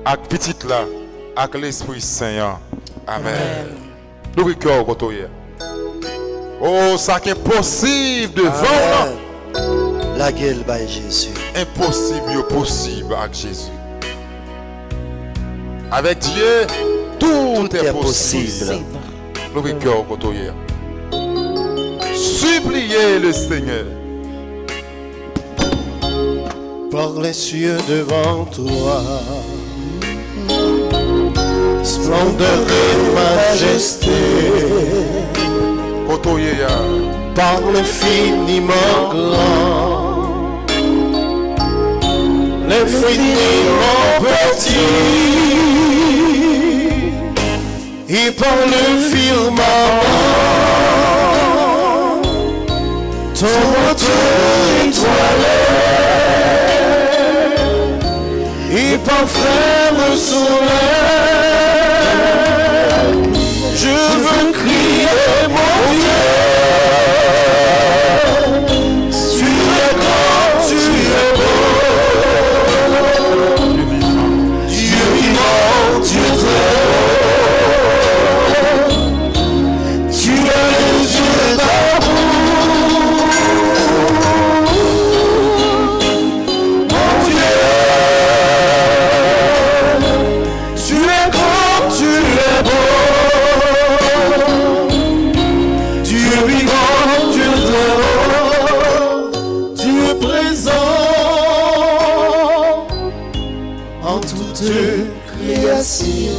avec petite là, avec l'Esprit Saint. Amen. Nous le cœur côté. Oh, ça qui est possible devant. La gueule by Jésus. Impossible, possible avec Jésus. Avec Dieu, tout est possible. Nous le cœur côté. Suppliez le Seigneur. Par les cieux devant toi, splendeur et majesté, par l'infiniment grand, l'infiniment petit, et par le firmament, ton moteur étoilé, et par frère soleil, je veux crier mon Dieu. Tu es grand, tu es beau, Dieu vivant, Dieu très haut, tu es le Dieu d'amour, mon Dieu. Tu es grand, tu es beau, Dieu vivant, Dieu très haut, Dieu présent en toute création.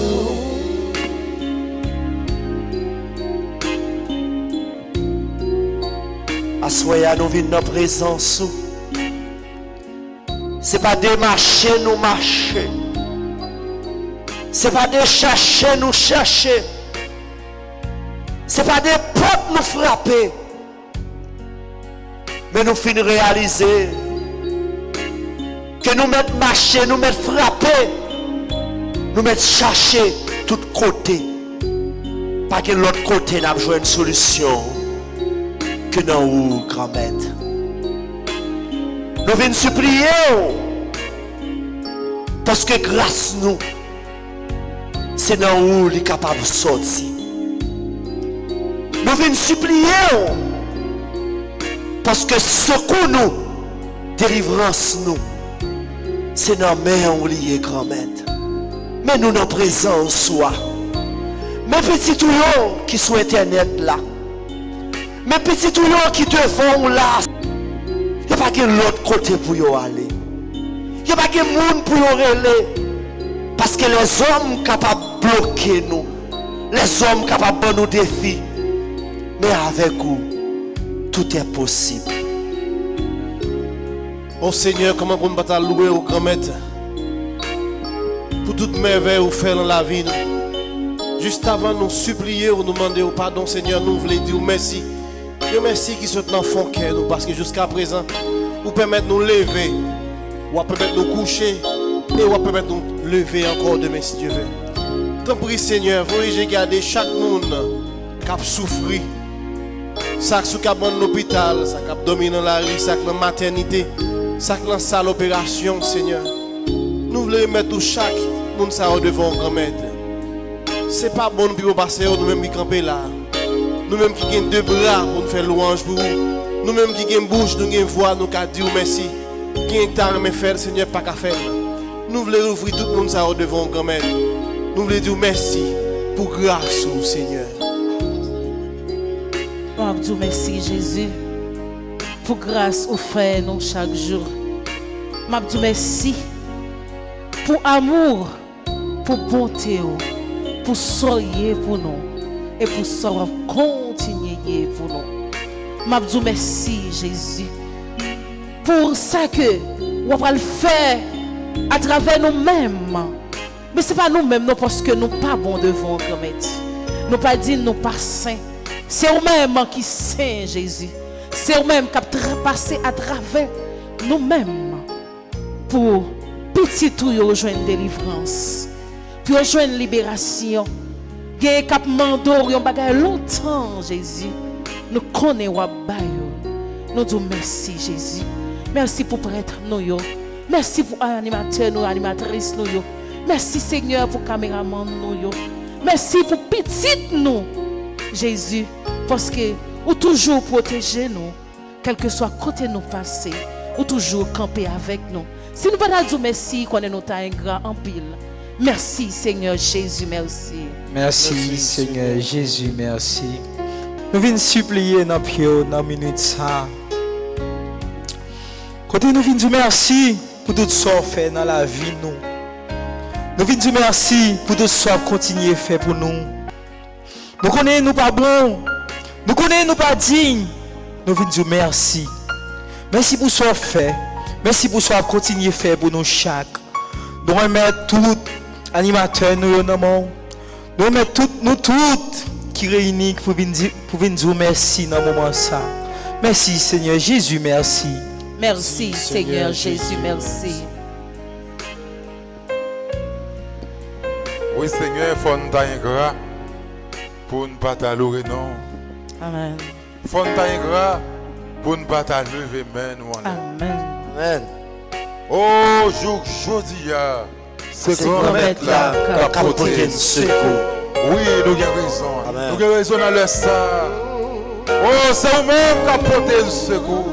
Assoya nous vîmes notre présence. C'est pas de marcher nous marcher. C'est pas de chercher nous chercher. C'est pas des portes nous frapper. Mais nous finissons réaliser que nous mettons marcher, nous mettons frapper, nous mettons chercher tout côté. Pas que l'autre côté n'a besoin une solution que dans où grand maître. Nous venons supplier parce que grâce nous, c'est dans où il est capable de sortir. Nous venons supplier parce que secours nous, délivrance nous, c'est dans la main où il est grand maître. Mais nous dans présence soit. Mes petits touillons qui sont internet là. Mes petits touillons qui devant là. Il n'y a pas que l'autre côté pour y aller. Il n'y a pas que le monde pour y aller. Parce que les hommes capables de bloquer nous. Les hommes capables de nous défier. Mais avec vous, tout est possible. Oh Seigneur, comment on va louer au grand maître pour toute merveille ou faire dans la vie. Juste avant nous supplier ou nous demander au pardon, Seigneur, nous voulons dire merci. Dieu merci qui soit dans le fond cœur nous, parce que jusqu'à présent, vous permettez de nous lever, ou permettre de nous coucher, et vous permettre de nous lever encore demain si Dieu veut. Tant pis Seigneur, vous regardez chaque monde qui a souffert. Ça qui a dans l'hôpital, ça qui a dominé dans la rue, ça qui dans la maternité, ça qui dans la salle d'opération, Seigneur. Nous voulons mettre chaque monde ça devant grand maître. C'est pas bon pour passer nous-mêmes qui camper là. Nous-mêmes qui avons deux bras pour nous faire louange pour vous. Nous-mêmes qui avons bouche, nous avons voix, nous avons dit merci. Qui avons fait faire, Seigneur, pas qu'à faire. Nous voulons ouvrir tout le monde ça devant grand maître. Nous voulons dire merci pour grâce au Seigneur. Dieu merci Jésus pour grâce au frère nous chaque jour. Dieu merci pour amour, pour bonté, pour soyez pour nous et pour savoir continuer pour nous. Dieu merci Jésus pour ça que on va le faire à travers nous-mêmes. Mais c'est pas nous-mêmes non, parce que nous pas bons devant grand maître. Nous pas dit nous pas saints. C'est eux-mêmes qui saint Jésus. C'est eux-mêmes qui ont passé à travers nous-mêmes pour petit tout rejoindre délivrance, pour rejoindre libération. Gay cap mando yon bagay longtemps Jésus. Nous connaissons nous disons merci Jésus. Merci pour prêtre nous yo. Merci pour animateur nous, animatrice nous yo. Merci Seigneur pour caméraman nous yo. Merci pour petit nous, Jésus, parce que ou toujours protéger nous, quel que soit côté nous passer, ou toujours camper avec nous. Si nous pas dire merci, qu'on est notre ingrat en pile. Merci Seigneur Jésus, merci. Merci Seigneur Jésus, merci. Nous venons supplier dans la minute ça. Côté nous venons dire merci pour tout ce qu'on fait dans la vie nous. Nous venons dire merci pour tout ce qu'on continue à faire pour nous. Nous connaissons nous pas bons. Nous connaissons nous pas dignes. Nous venons dire merci. Merci pour ce qu'on fait. Merci pour ce qu'on continue à faire pour nous chaque. Nous remettons tout animateur nous nommons. Nous remettons nous toutes qui réunissent pour venir dire merci dans le moment ça. Merci Seigneur Jésus, merci. Merci Seigneur Jésus, merci. Oui Seigneur, faut nous ingrat pour ne pas t'allouer non. Amen. Faut nous ingrat pour ne pas t'lever main nous. Amen. Amen. Oh, jodi c'est grand maître là qui a porté le secours. Oui, nous avons raison. Amen. Nous avons raison dans le ça. Oh, c'est vous-même qui a porté le secours.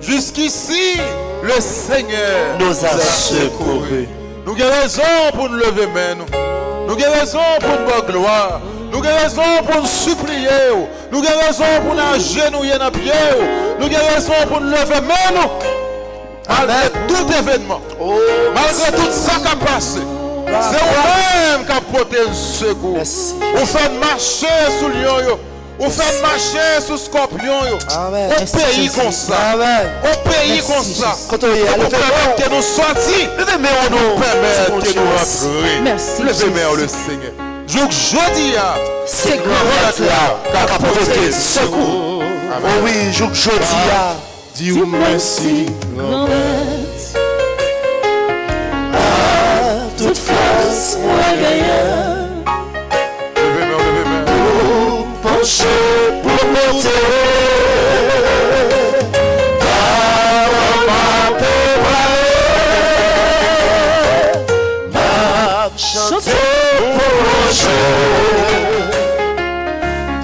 Jusqu'ici, le Seigneur Nous a secourus. Nous avons raison pour nous lever main. Nous avons raison pour nous faire gloire. Nous avons raison pour nous supplier. Nous avons raison pour nous agenouiller dans pied. Nous avons raison pour nous lever main. Malgré tout événement, malgré tout ça qui a passé, c'est vous-même qui a porté le secours. Vous faites marcher sous le lion, vous faites marcher sous le scorpion. Amen. Au pays comme ça, Amen. au pays comme ça, Quand on y est, vous permettez que nous sortir, nous permettez de nous rentrer. Merci, Levez-moi le Seigneur. Je dis C'est grand maître là qui a porté le secours. Oh oui, je dis Dis merci. Grand-mère. toute force, moi gagnant. levez-moi. Pencher pour monter. Chanter pour jour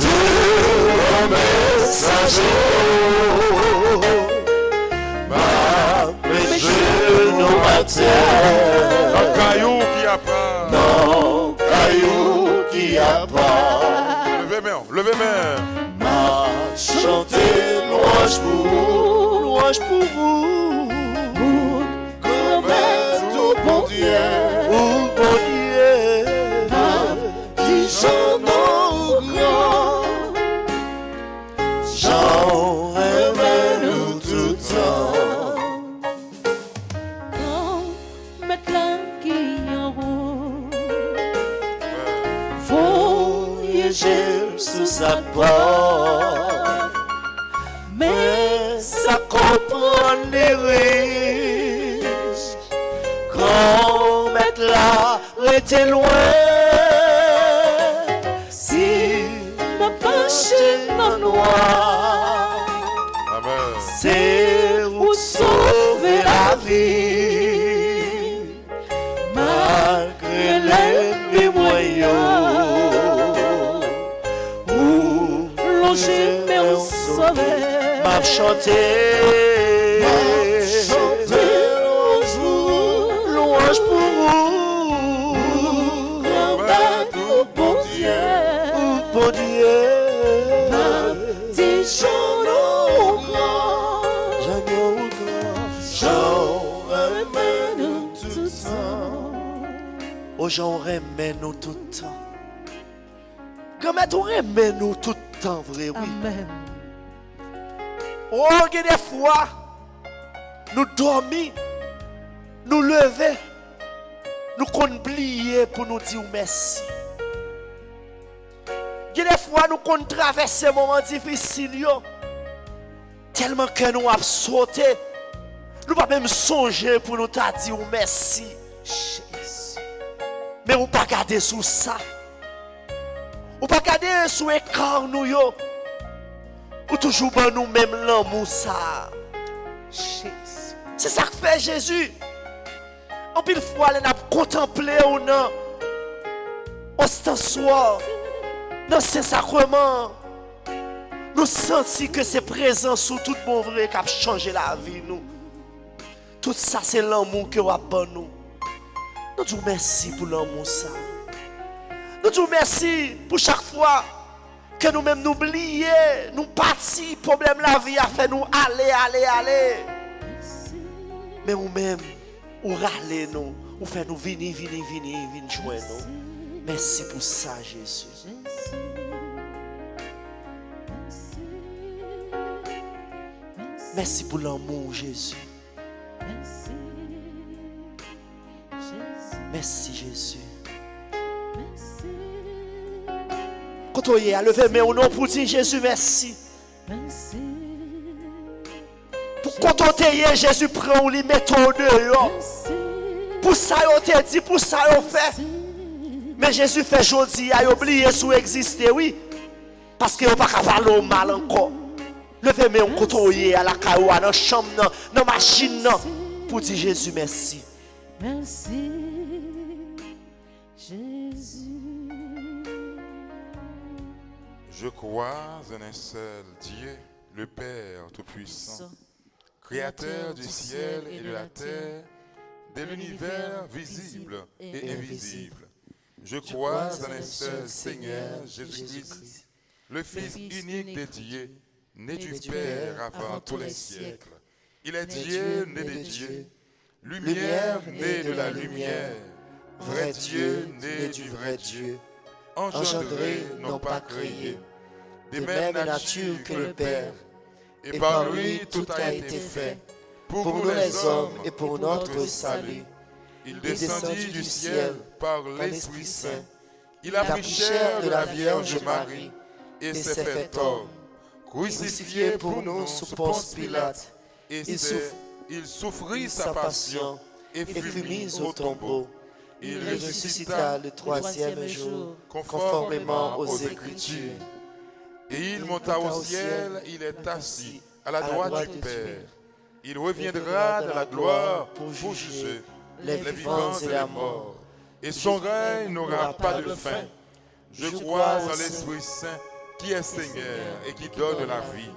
de messager. Mes genoux à terre. Un caillou qui a pas. Non, caillou qui a pas. Levez-moi. Chanter louange pour vous. Grand-mère, tout bon Dieu. Oh bon Dieu. Dijon nos grands. J'en remets-nous tout temps. Mettre la qui en haut. Voyager sous sa porte. Mais ça comprend les riches. Grand maître là, restez loin. Si ma penché dans le noir, Amen. c'est où sauver la vie. Malgré les moyens, où Longer, mais on sauver. m'a chanté. Louange pour vous. Grand-mère, tout bon Dieu. Bon Dieu. Dijon nos grands. J'en remets nous tout temps. Oh, j'en remets nous tout temps. Comment on remet nous tout temps, vrai, oui. Amen. Oh, il y a des fois, nous dormons, nous levons, nous comptons plier pour nous dire merci. Il y a des fois, nous comptons traverser des moments difficiles, tellement que nous avons sauté, nous ne pouvons pas même songer pour nous dire merci. Jésus. Mais vous ne pas garder sous ça. Vous ne pas garder sous l'écran, nous, ou toujours dans nous-mêmes l'amour ça. C'est ça que fait Jésus. En pile fois, elle a contemplé ou non. Ostensoir, dans ces sacrements, nous sentons que c'est présent sous tout bon vrai qui a changé la vie. Nous. Tout ça, c'est l'amour que vous avez nous. Nous disons merci pour l'amour ça. Nous disons merci pour chaque fois que nous-mêmes nous oublions, nous partis, problème la vie a fait nous aller. Mais nous-mêmes, nous râler nous, nous fait nous venir joindre nous. Merci pour ça, Jésus. Merci pour l'amour, Jésus. Merci, Jésus. Quand on y a levé mes nom pour dire Jésus, merci. Pour quand on te Jésus prend ou lui met au dehors. Pour ça, on te dit, pour ça, on fait. Mais Jésus fait aujourd'hui, il a oublié sous exister, oui. Parce qu'il n'y a pas qu'à parler au mal encore. Levez mes mains quand on y à la caillou, dans la chambre, dans la machine, pour dire Jésus, merci. Merci, Jésus. Je crois en un seul Dieu, le Père Tout-Puissant, Créateur du ciel et de la terre, de l'univers visible et invisible. Je crois en un seul Seigneur Jésus-Christ, le Fils unique de Dieu, né du Père avant tous les siècles. Il est Dieu, né de Dieu, lumière née de la lumière, vrai Dieu, né du vrai Dieu, engendré, non pas créé, de même nature que le Père. Et par lui tout a été fait, pour nous les hommes et pour notre salut. Il descendit du ciel par l'Esprit Saint. Il a pris chair de la Vierge Marie et s'est fait homme, crucifié pour nous sous Ponce Pilate. Et il souffrit sa passion et fut mis au tombeau. Il ressuscita le troisième jour, conformément aux Écritures. Et il monta au ciel, il est assis à la droite du Père. Il reviendra dans la gloire pour juger les vivants et les morts. Et son règne n'aura pas de fin. Je crois en l'Esprit Saint qui est Seigneur et qui donne la vie.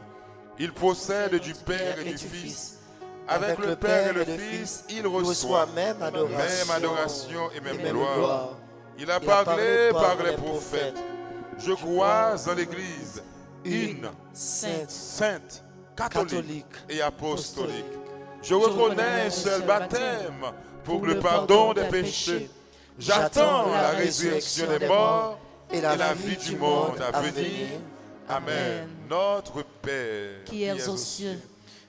Il possède du Père et du Fils. Avec le Père et le Fils, il reçoit même adoration et même gloire. Il a parlé par les prophètes. Je crois en l'Église, une, sainte, catholique et apostolique. Je reconnais un seul baptême pour le pardon des péchés. J'attends la résurrection des morts et la vie du monde à venir. Amen. Notre Père, qui es aux cieux,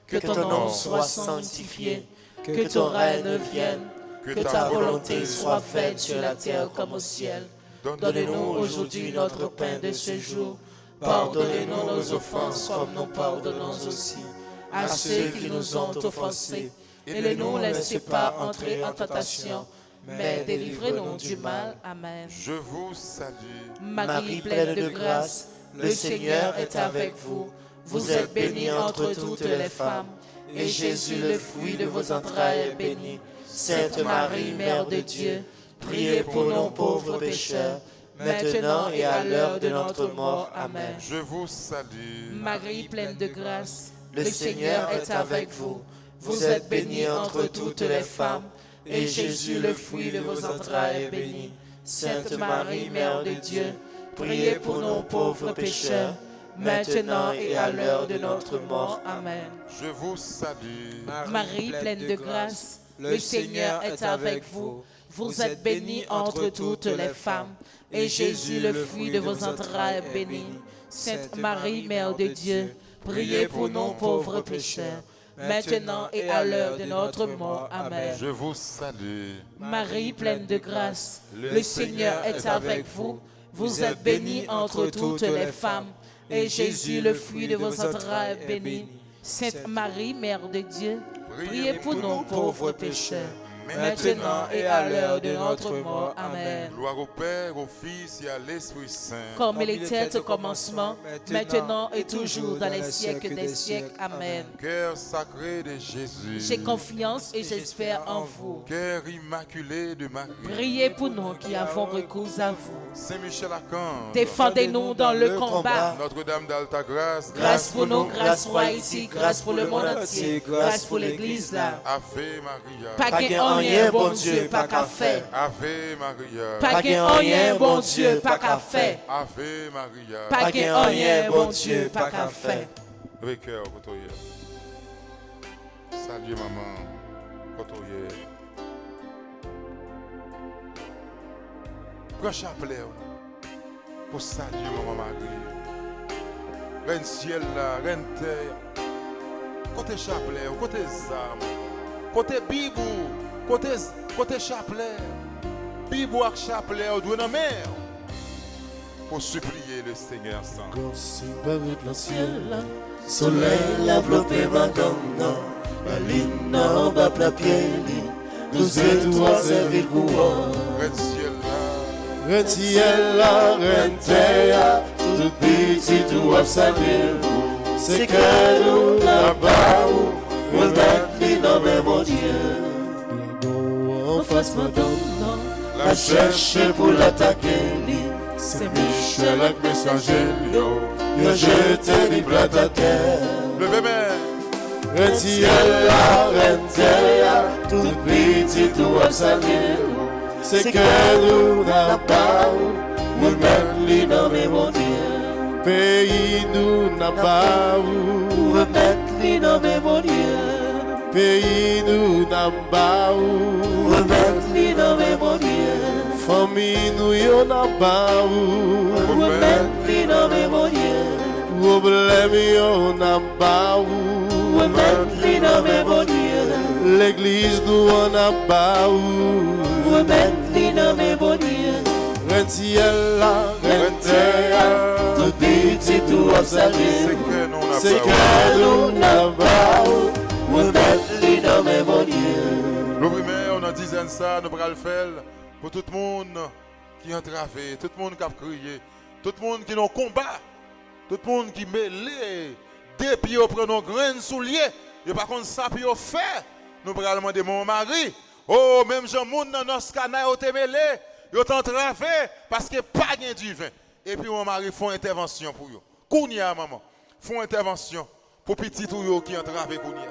que ton nom soit sanctifié, que ton règne vienne, que ta volonté soit faite sur la terre comme au ciel. Donne-nous aujourd'hui notre pain de ce jour. Pardonnez-nous nos offenses comme nous pardonnons aussi à ceux qui nous ont offensés. Et ne nous laissez pas entrer en tentation, mais délivrez-nous du mal. Amen. Je vous salue, Marie pleine de grâce, le Seigneur est avec vous. Vous êtes bénie entre toutes les femmes, et Jésus, le fruit de vos entrailles, est béni. Sainte Marie, Mère de Dieu, priez pour nous pauvres pécheurs, maintenant et à l'heure de notre mort. Amen. je vous salue, Marie pleine de grâce, le Seigneur est avec vous. Vous êtes bénie entre toutes les femmes, et Jésus, le fruit de vos entrailles, est béni. Sainte Marie, Mère de Dieu, priez pour nous pauvres pécheurs, maintenant et à l'heure de notre mort. Amen. je vous salue, Marie pleine de grâce, le Seigneur est avec vous. Vous êtes bénie entre toutes les femmes, et Jésus, le fruit de vos entrailles, est béni. Sainte Marie, Mère de Dieu, priez pour nous pauvres pécheurs, maintenant et à l'heure de notre mort. Amen. je vous salue, Marie pleine de grâce, le Seigneur est avec vous. Vous êtes bénie entre toutes les femmes, et Jésus, le fruit de vos entrailles, est béni. Sainte Marie, Mère de Dieu, priez pour nous pauvres pécheurs, maintenant et à l'heure de notre mort. Amen. Gloire au Père, au Fils et à l'Esprit Saint. Comme il était au commencement, maintenant et toujours dans les siècles des siècles. Amen. Cœur sacré de Jésus. J'ai confiance et j'espère en vous. Cœur immaculé de Marie. Priez pour nous qui avons recours à vous. Saint Michel Archange. Défendez-nous dans le combat. Notre-Dame d'Alta Grâce. Grâce pour nous, grâce pour Haïti, grâce pour le monde entier, grâce pour l'Église là. Ave Maria. Pas qu'un rien, bon Dieu, pas qu'à faire. Ave Maria. Pas qu'un rien, bon Dieu, pas qu'à faire. Ave Maria. Pas qu'un rien, bon Dieu, pas qu'à faire. Avec cœur, côtoyer. Salut maman, côtoyer. Prends chapelet pour saluer maman Marie. Reine ciel là, reine terre. Côté chapelet, côté âme, côté bibou, côté chapelet. Bibou avec chapelet, on doit dans mer. Pour supplier le Seigneur sans. Gosse parut dans le ciel, soleil l'enveloppé madonna, la ligne en bas la pierre, nous étoiles servir pour Reine ciel là, Reine ciel là, reine terre, tout petit doit saluer vous. c'est que nous là-bas, remettre les noms de mon Dieu. En face madonna, La cherche pour l'attaquer, c'est Michel avec messager, il a jeté les plats à terre. levez main. Reine ciel La reine terre, tout petit doit saluer. c'est que nous n'avons pas, Remettre les noms de mon Dieu. pays nous n'a pas, Remettre les noms de mon Dieu. pays nous n'a pas, Remettre les noms de mon Dieu. famille nous y'en a pas, Remettre les noms de mon Dieu. problème y'en a pas, Remettre les noms de mon Dieu. l'église nous en a pas, Remettre les noms de mon Dieu. reine ciel là, reine terre, Tout petit doit C'est saluer. que nous n'a c'est pas. que nous n'a pas, Remettre les noms de mon Dieu. L'ouvrier, on a dizaine ça, nous allons le faire pour tout le monde qui est entravé, tout le monde qui a crié, tout le monde qui est en combat, tout le monde qui est mêlé, des pieds au nos grains souliers, et par contre ça puis au fait, nous allons demander mon mari, oh même Jean monde dans notre canaille au mêlé, ils ont entravé parce que pas gain du vin. Et puis mon mari font intervention pour eux. Kounia maman, font intervention pour petit tout yo qui entravé Kounia.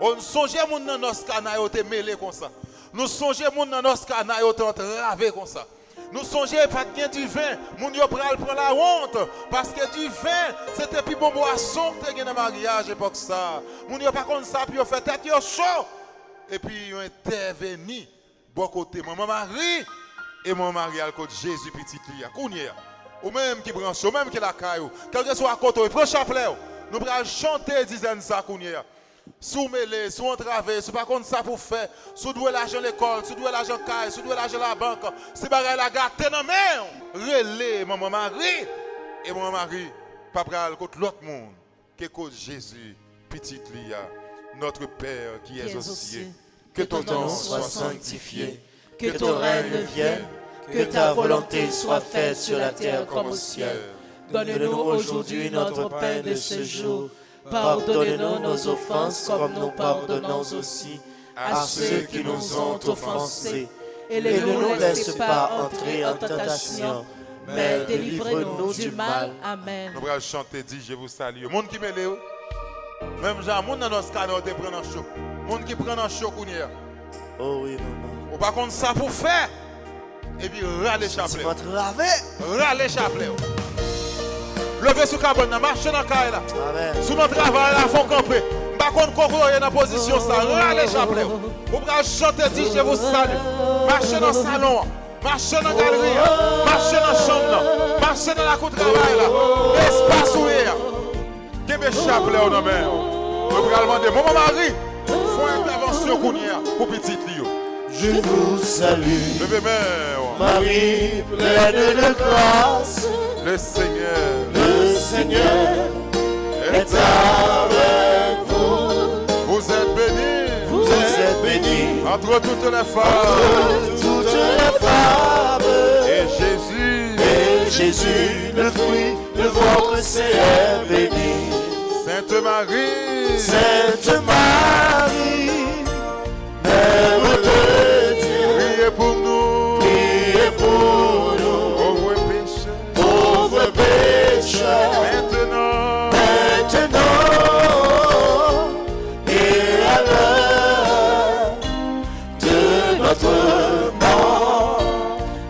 On songe moun dans nos canaille au mêlé comme ça. Nous songeons moun dans nos canaille au entravé comme ça. Nous songeons pas de gain du vin, moun yo pral prend la honte parce que du vin c'était plus bon boisson que dans le mariage époque ça. Moun yo pas comme ça puis yo fait tête yo chaud et puis yo intervenu bon côté maman Marie et mon mari al côté Jésus petit lia. Kounia ou même qui branche ou même qui la caillou, quel que soit côté, prend chapelet. Nous pral chanter dizaine ça Kounia. Sous mêlé, sous entravé, sous pas contre ça pour faire, sous doué l'argent l'école, sous doué l'argent caille, sous doué l'argent la banque, si bagay la gâté dans main, relais maman Marie et maman Marie pas pral contre l'autre monde que cause Jésus petite Lia, notre Père qui est aux cieux, que ton nom soit sanctifié, Que ton règne vienne, que ta volonté soit faite sur la terre comme au ciel. Donne-nous aujourd'hui notre pain de ce jour. Pardonne-nous nos offenses comme nous pardonnons aussi à ceux qui nous ont offensés. Et ne nous laisse pas entrer en tentation, mais délivre-nous du mal. Amen. Nous allons chanter, dit je vous salue. Monde qui mêle, même gens, monde dans nos canaux te prend en chaud. Monde qui prend en chaud Kounia. Oh oui, maman. Ou par contre ça pour faire. Et puis râler chapelet. Râler chapelet. Levez sous cabane, marchez dans la caille là. Amen. Sous notre travail là, faut camper. Par contre, Coco est dans position ça. Râler chapelet. Vous pouvez chanter, dit je vous salue. Marchez dans le salon. Marchez dans la galerie. Marchez dans la chambre. Marchez dans la cour de travail là. Espace où il y a. Qu'est-ce que chapelet au nom? Vous pouvez demander, maman Marie, faut intervention pour petite Lio. Je vous salue, Levez main. Marie pleine de grâce. Le Seigneur Le Seigneur est avec vous. vous êtes bénie. Vous êtes bénie. Entre toutes les femmes. Toutes les femmes. Et Jésus. Et Jésus, le fruit de votre sein est béni. Sainte Marie. Sainte Marie, Mère de Dieu, Priez pour nous. priez pour nous, Pauvres pécheurs. pauvres pécheurs, Maintenant. maintenant et à l'heure de notre mort.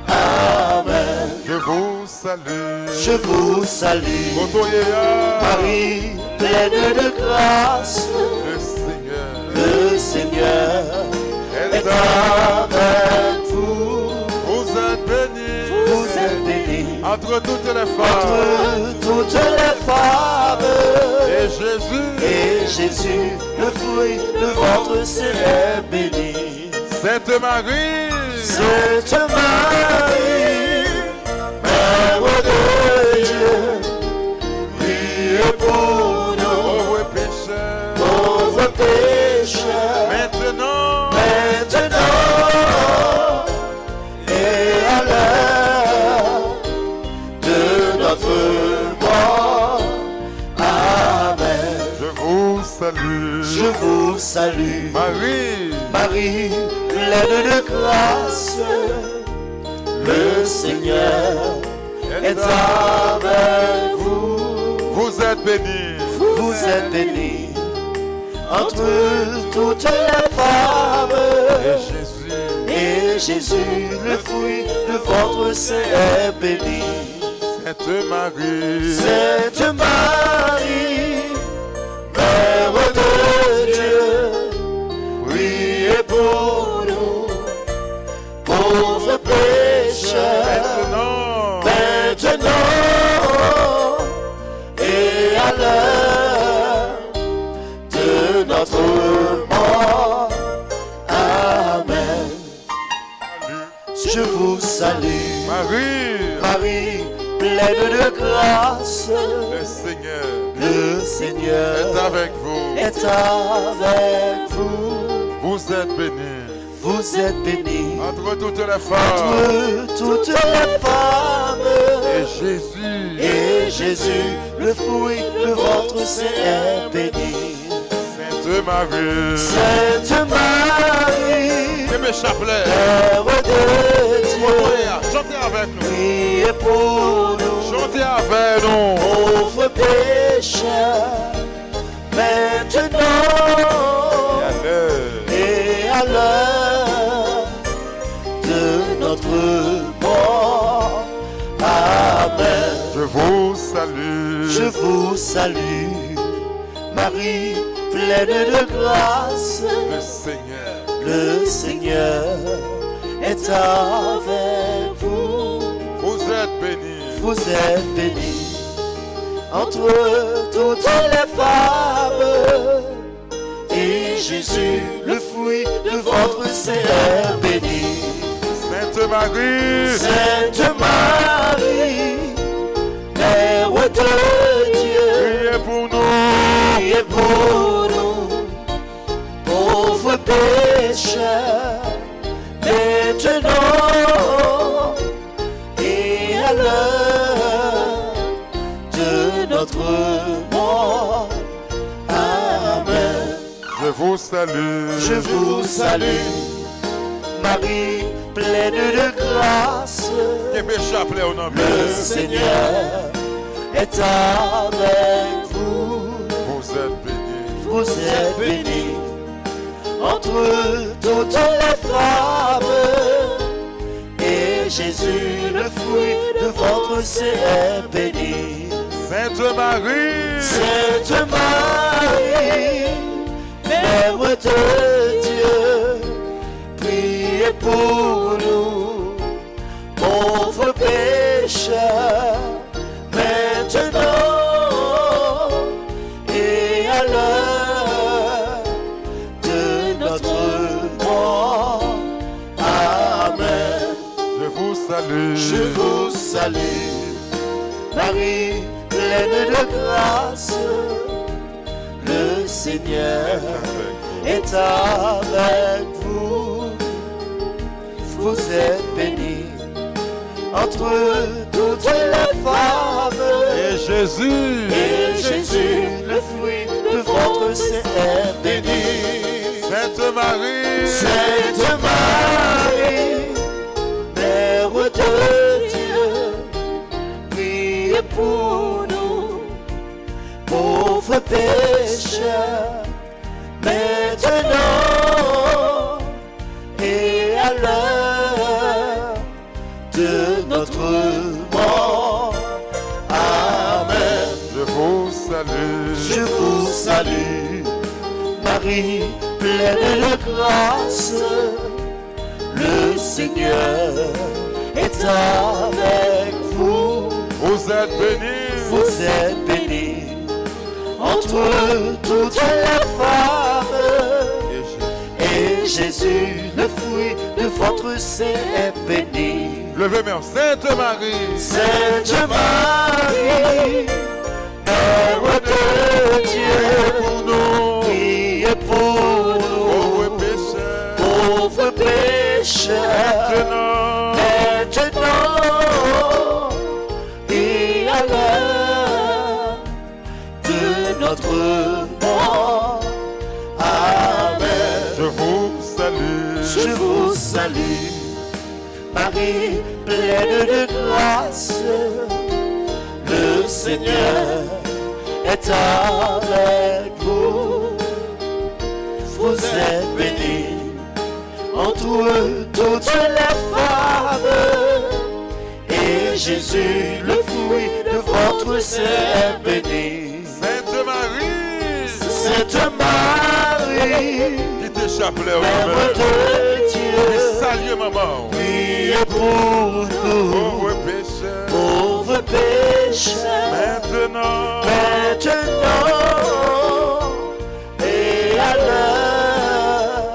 Amen. Je vous salue. Je vous salue, Kotoyea. Marie, pleine de grâce, Le Seigneur le Seigneur est est avec vous. Vous êtes bénis. Vous êtes bénie Entre toutes les femmes. entre toutes les femmes. Et Jésus. Et Jésus, le fruit de votre sein est béni. Sainte Marie. Sainte Marie, Mère de Dieu, priez pour nous, Pauvres pécheurs. pauvres pécheurs, Maintenant. maintenant et à l'heure de notre mort. Amen. Je vous salue. Je vous salue, Marie. Marie, pleine de grâce, le Seigneur est avec vous. Vous êtes bénis. Vous êtes bénie entre toutes les femmes. Et Jésus. Et Jésus, le fruit de votre sein est béni. Sainte Marie. Sainte Marie, Mère de Dieu, priez pour nous, pauvres pécheurs, Maintenant. et à l'heure de notre mort. Amen. Je vous salue, Marie. Marie, pleine de grâce, Le Seigneur le Seigneur est avec vous. est avec vous. Vous êtes bénis. Vous êtes bénie Entre toutes les femmes. entre toutes les femmes. Et Jésus. Et Jésus, le fruit de votre sein est béni. Sainte Marie. Sainte Marie, Et mes chapelets. Mère de Dieu, Chantez avec nous. priez pour nous, Chantez avec nous. pauvres pécheurs, maintenant et à l'heure de notre mort. Amen. Je vous salue. Je vous salue, Marie, pleine de grâce, Le Seigneur. le Seigneur est avec vous. Vous êtes bénis. Vous êtes bénie entre toutes les femmes. Et Jésus, le fruit de votre sein est béni. Sainte Marie. Sainte Marie, Mère de Dieu, Priez pour nous. priez pour nous, pauvres pécheurs, maintenant et à l'heure de notre mort. Amen. Je vous salue. Je vous salue, Marie, pleine de grâce, Et mes chapelets au nom de le Jésus. Seigneur est avec vous. Vous êtes bénis. Vous êtes bénie entre toutes les femmes. Et Jésus, le fruit de votre sein est béni. Sainte Marie. Sainte Marie, Mère de Dieu, priez pour nous, pauvres pécheurs, maintenant et à l'heure de notre mort. Amen. Je vous salue. Je vous salue, Marie, pleine de grâce, le Seigneur est avec vous êtes bénie entre toutes les femmes. Et Jésus, Le fruit de votre sein est béni. Sainte Marie, Sainte Marie, Mère de Dieu, priez pour nous, pauvres pécheurs, maintenant et à l'heure de notre mort. Amen. je vous salue. Je vous salue, Marie, pleine de grâce. Le Seigneur est avec vous. Vous êtes bénie. Vous êtes bénie entre toutes les femmes. Et Jésus, le fruit de votre sein, est béni. Levez main. Sainte Marie, Sainte Marie, Mère de Dieu, pour nous, priez pour nous, pauvres pécheurs, pauvres pécheurs, maintenant et à l'heure de notre mort. Amen. je vous salue. Je vous salue, Marie, pleine de grâce. Le Seigneur est avec vous. Vous êtes bénie entre toutes les femmes. Et Jésus, le fruit de votre sein, est béni. Sainte Marie, Sainte Marie, qui t'échappelait au Mère mains. de Dieu, Salut maman. priez pour nous, Pauvres pécheurs, pauvres pécheurs, maintenant, maintenant et à l'heure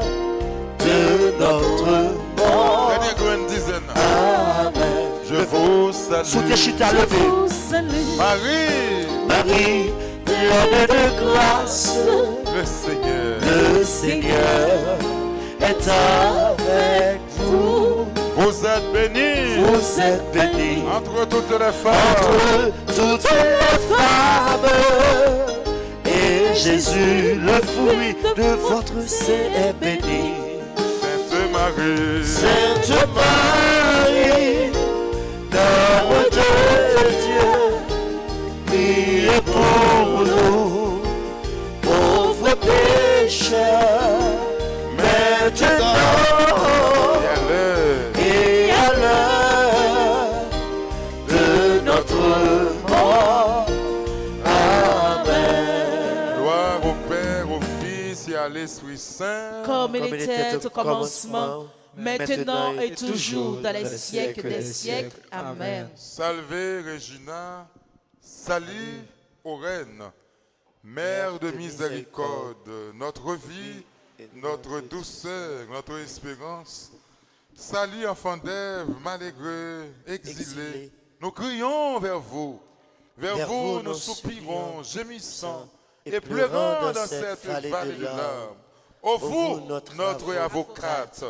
de notre mort. dernière grande dizaine. Amen. Je vous salue. Sous tes chutes à lever, Vous salue. Marie, Marie, pleine de grâce, le Seigneur. le Seigneur est avec vous. Vous êtes bénie Vous êtes bénie entre toutes les femmes. entre toutes les femmes. Et Jésus, le fruit de votre sein, est béni. Sainte Marie, Sainte Marie, Mère de Dieu, priez pour nous, pauvres pécheurs, maintenant et à l'heure et à l'heure de notre mort. Amen. gloire au Père, au Fils et à l'Esprit Saint. Comme il était au commencement, maintenant et toujours, dans les siècles des siècles. Amen. Salve Regina, salut aux reines, Mère de miséricorde, notre vie, notre douceur, notre espérance. Salut enfants d'Ève, malheureux, exilés, nous crions vers vous. Vers vous nous soupirons, gémissant et pleurant dans cette vallée de larmes. Ô vous, notre avocate,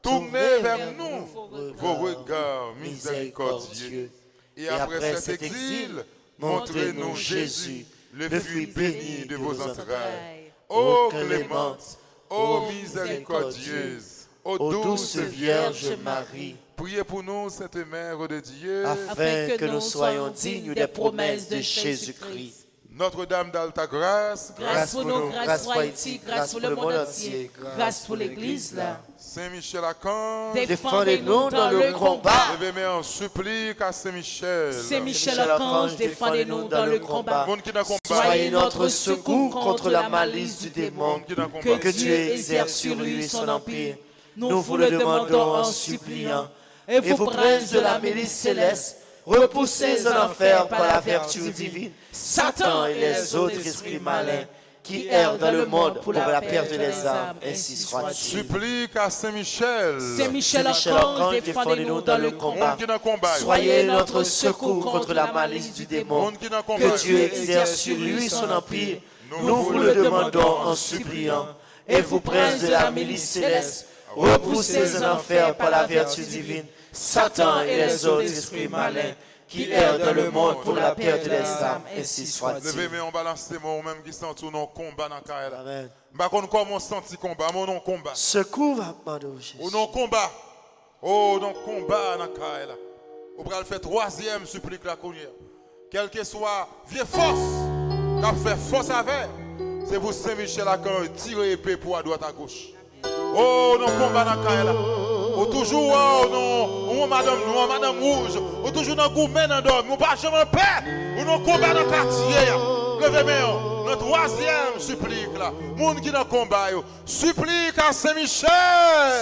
tournez vers nous vos regards miséricordieux. Et après cet exil, montrez-nous Jésus, le fruit béni de vos entrailles. Ô clémente, ô miséricordieuse, ô douce Vierge Marie, priez pour nous, cette Mère de Dieu, Afin que nous soyons dignes des promesses de Jésus-Christ. Notre-Dame d'Alta Grâce, Grâce pour nous, grâce pour Haïti, Haïti, grâce pour le monde entier, grâce pour l'Église là. Saint-Michel-Archange, Défendez-nous dans le combat. levez-moi en supplique à Saint-Michel. Saint-Michel Archange, défendez-nous dans le combat. Monde qui n'a combat, Soyez notre secours contre la malice du démon. monde qui n'a combat, Que Dieu exerce sur lui son empire. Nous vous le demandons en suppliant. Et vous, princes de la milice céleste, repoussez en enfer par la vertu divine Satan et les autres esprits malins qui errent dans le monde pour la perte des âmes, ainsi soit-il. supplique à Saint-Michel. Saint-Michel Archange, défendez-nous dans le combat. Monde qui n'a combat, Soyez notre secours contre la malice du démon. monde qui n'a combat, Que Dieu exerce sur lui son empire. Nous vous le demandons en suppliant. Et vous, princes de la milice céleste, repoussés en enfer par la vertu divine, Satan et les autres esprits malins qui errent dans le monde pour la perte des âmes, ainsi soit-il. Levez, mais on balance les mots, même qui sentent nos combats dans le carré. Amen. Par contre, comment on senti combat, mon non combat. Secours va demander au Jésus. Ou non combat. Oh, non combat dans le carré. On va faire troisième supplique la cognée. Quelle que soit vieille force, qu'a fait force avec, c'est pour Saint-Michel à quand tirer épée pour à droite à gauche. Oh, non combat dans le carré. Ou toujours, oh non, madame rouge, ou toujours dans le gourmet dans l'homme, ou pas jamais paix, ou non combat dans le quartier. Levez-moi, notre troisième supplique là, monde qui dans le combat, supplique à Saint-Michel.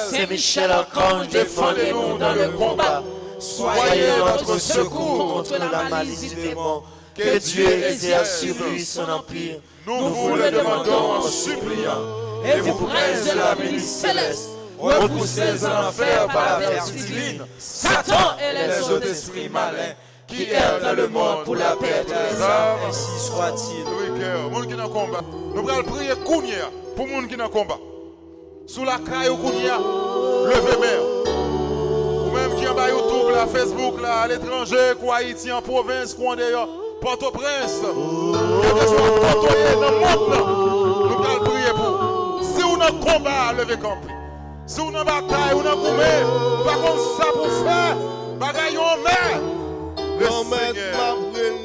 Saint-Michel archange, défendez-nous dans le combat. Soyez notre secours contre la malice du démon. Que Dieu exerce sur lui son empire. Nous vous le demandons en suppliant. Et vous, princes de la milice céleste, repoussez en enfer par la vertu divine, Satan et les autres esprits malins qui errent dans le monde pour la perte des âmes, ainsi soit-il. Oui, monde qui dans combat. Nous allons prier Kounia pour monde qui dans combat. Sous la caille Kounia, levez main. Ou même qui en bas YouTube, là, Facebook, là, à l'étranger, quoi, Haïti, en province, quoi, d'ailleurs, Port-au-Prince. Quel que soit le côté dans le monde, là, nous allons prier pour. Si on a combat, levez camp. Si on a bataille, on a gourmet, pas comme ça pour faire, bagaille en mer. Le Seigneur. Amen.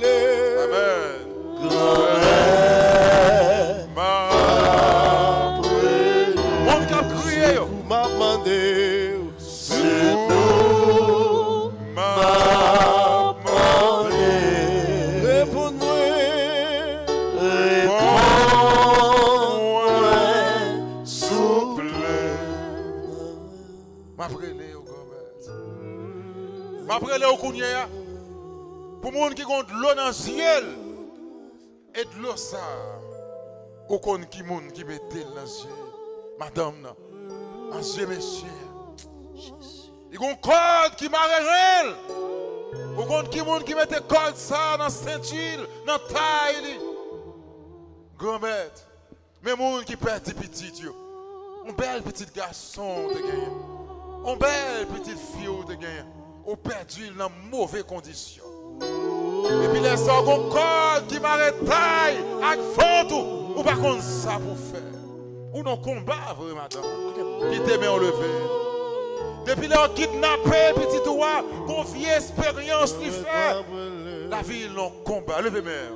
On a crié. M'a demandé. Après les Kounia, pour les gens qui ont de l'eau dans le ciel, et de l'eau ça, au con qui monde qui met dans le ciel, madame, monsieur, messieurs, ils ont un code qui m'arrête, au con qui monde qui met code ça dans la ceinture, dans la taille, grand-mère, mais les gens qui perdent des petits, un bel petit garçon de gagner, un bel petite fille de gagner. Ou perdu dans mauvaises conditions. Et puis les seconds cordes qui m'arrêtent taille, avec fond, ou pas contre ça pour faire. Ou non combat, vrai madame, qui t'aimait enlever. Depuis leur kidnappé, petit roi, confier expérience lui fait. La vie, non combat, levez mère.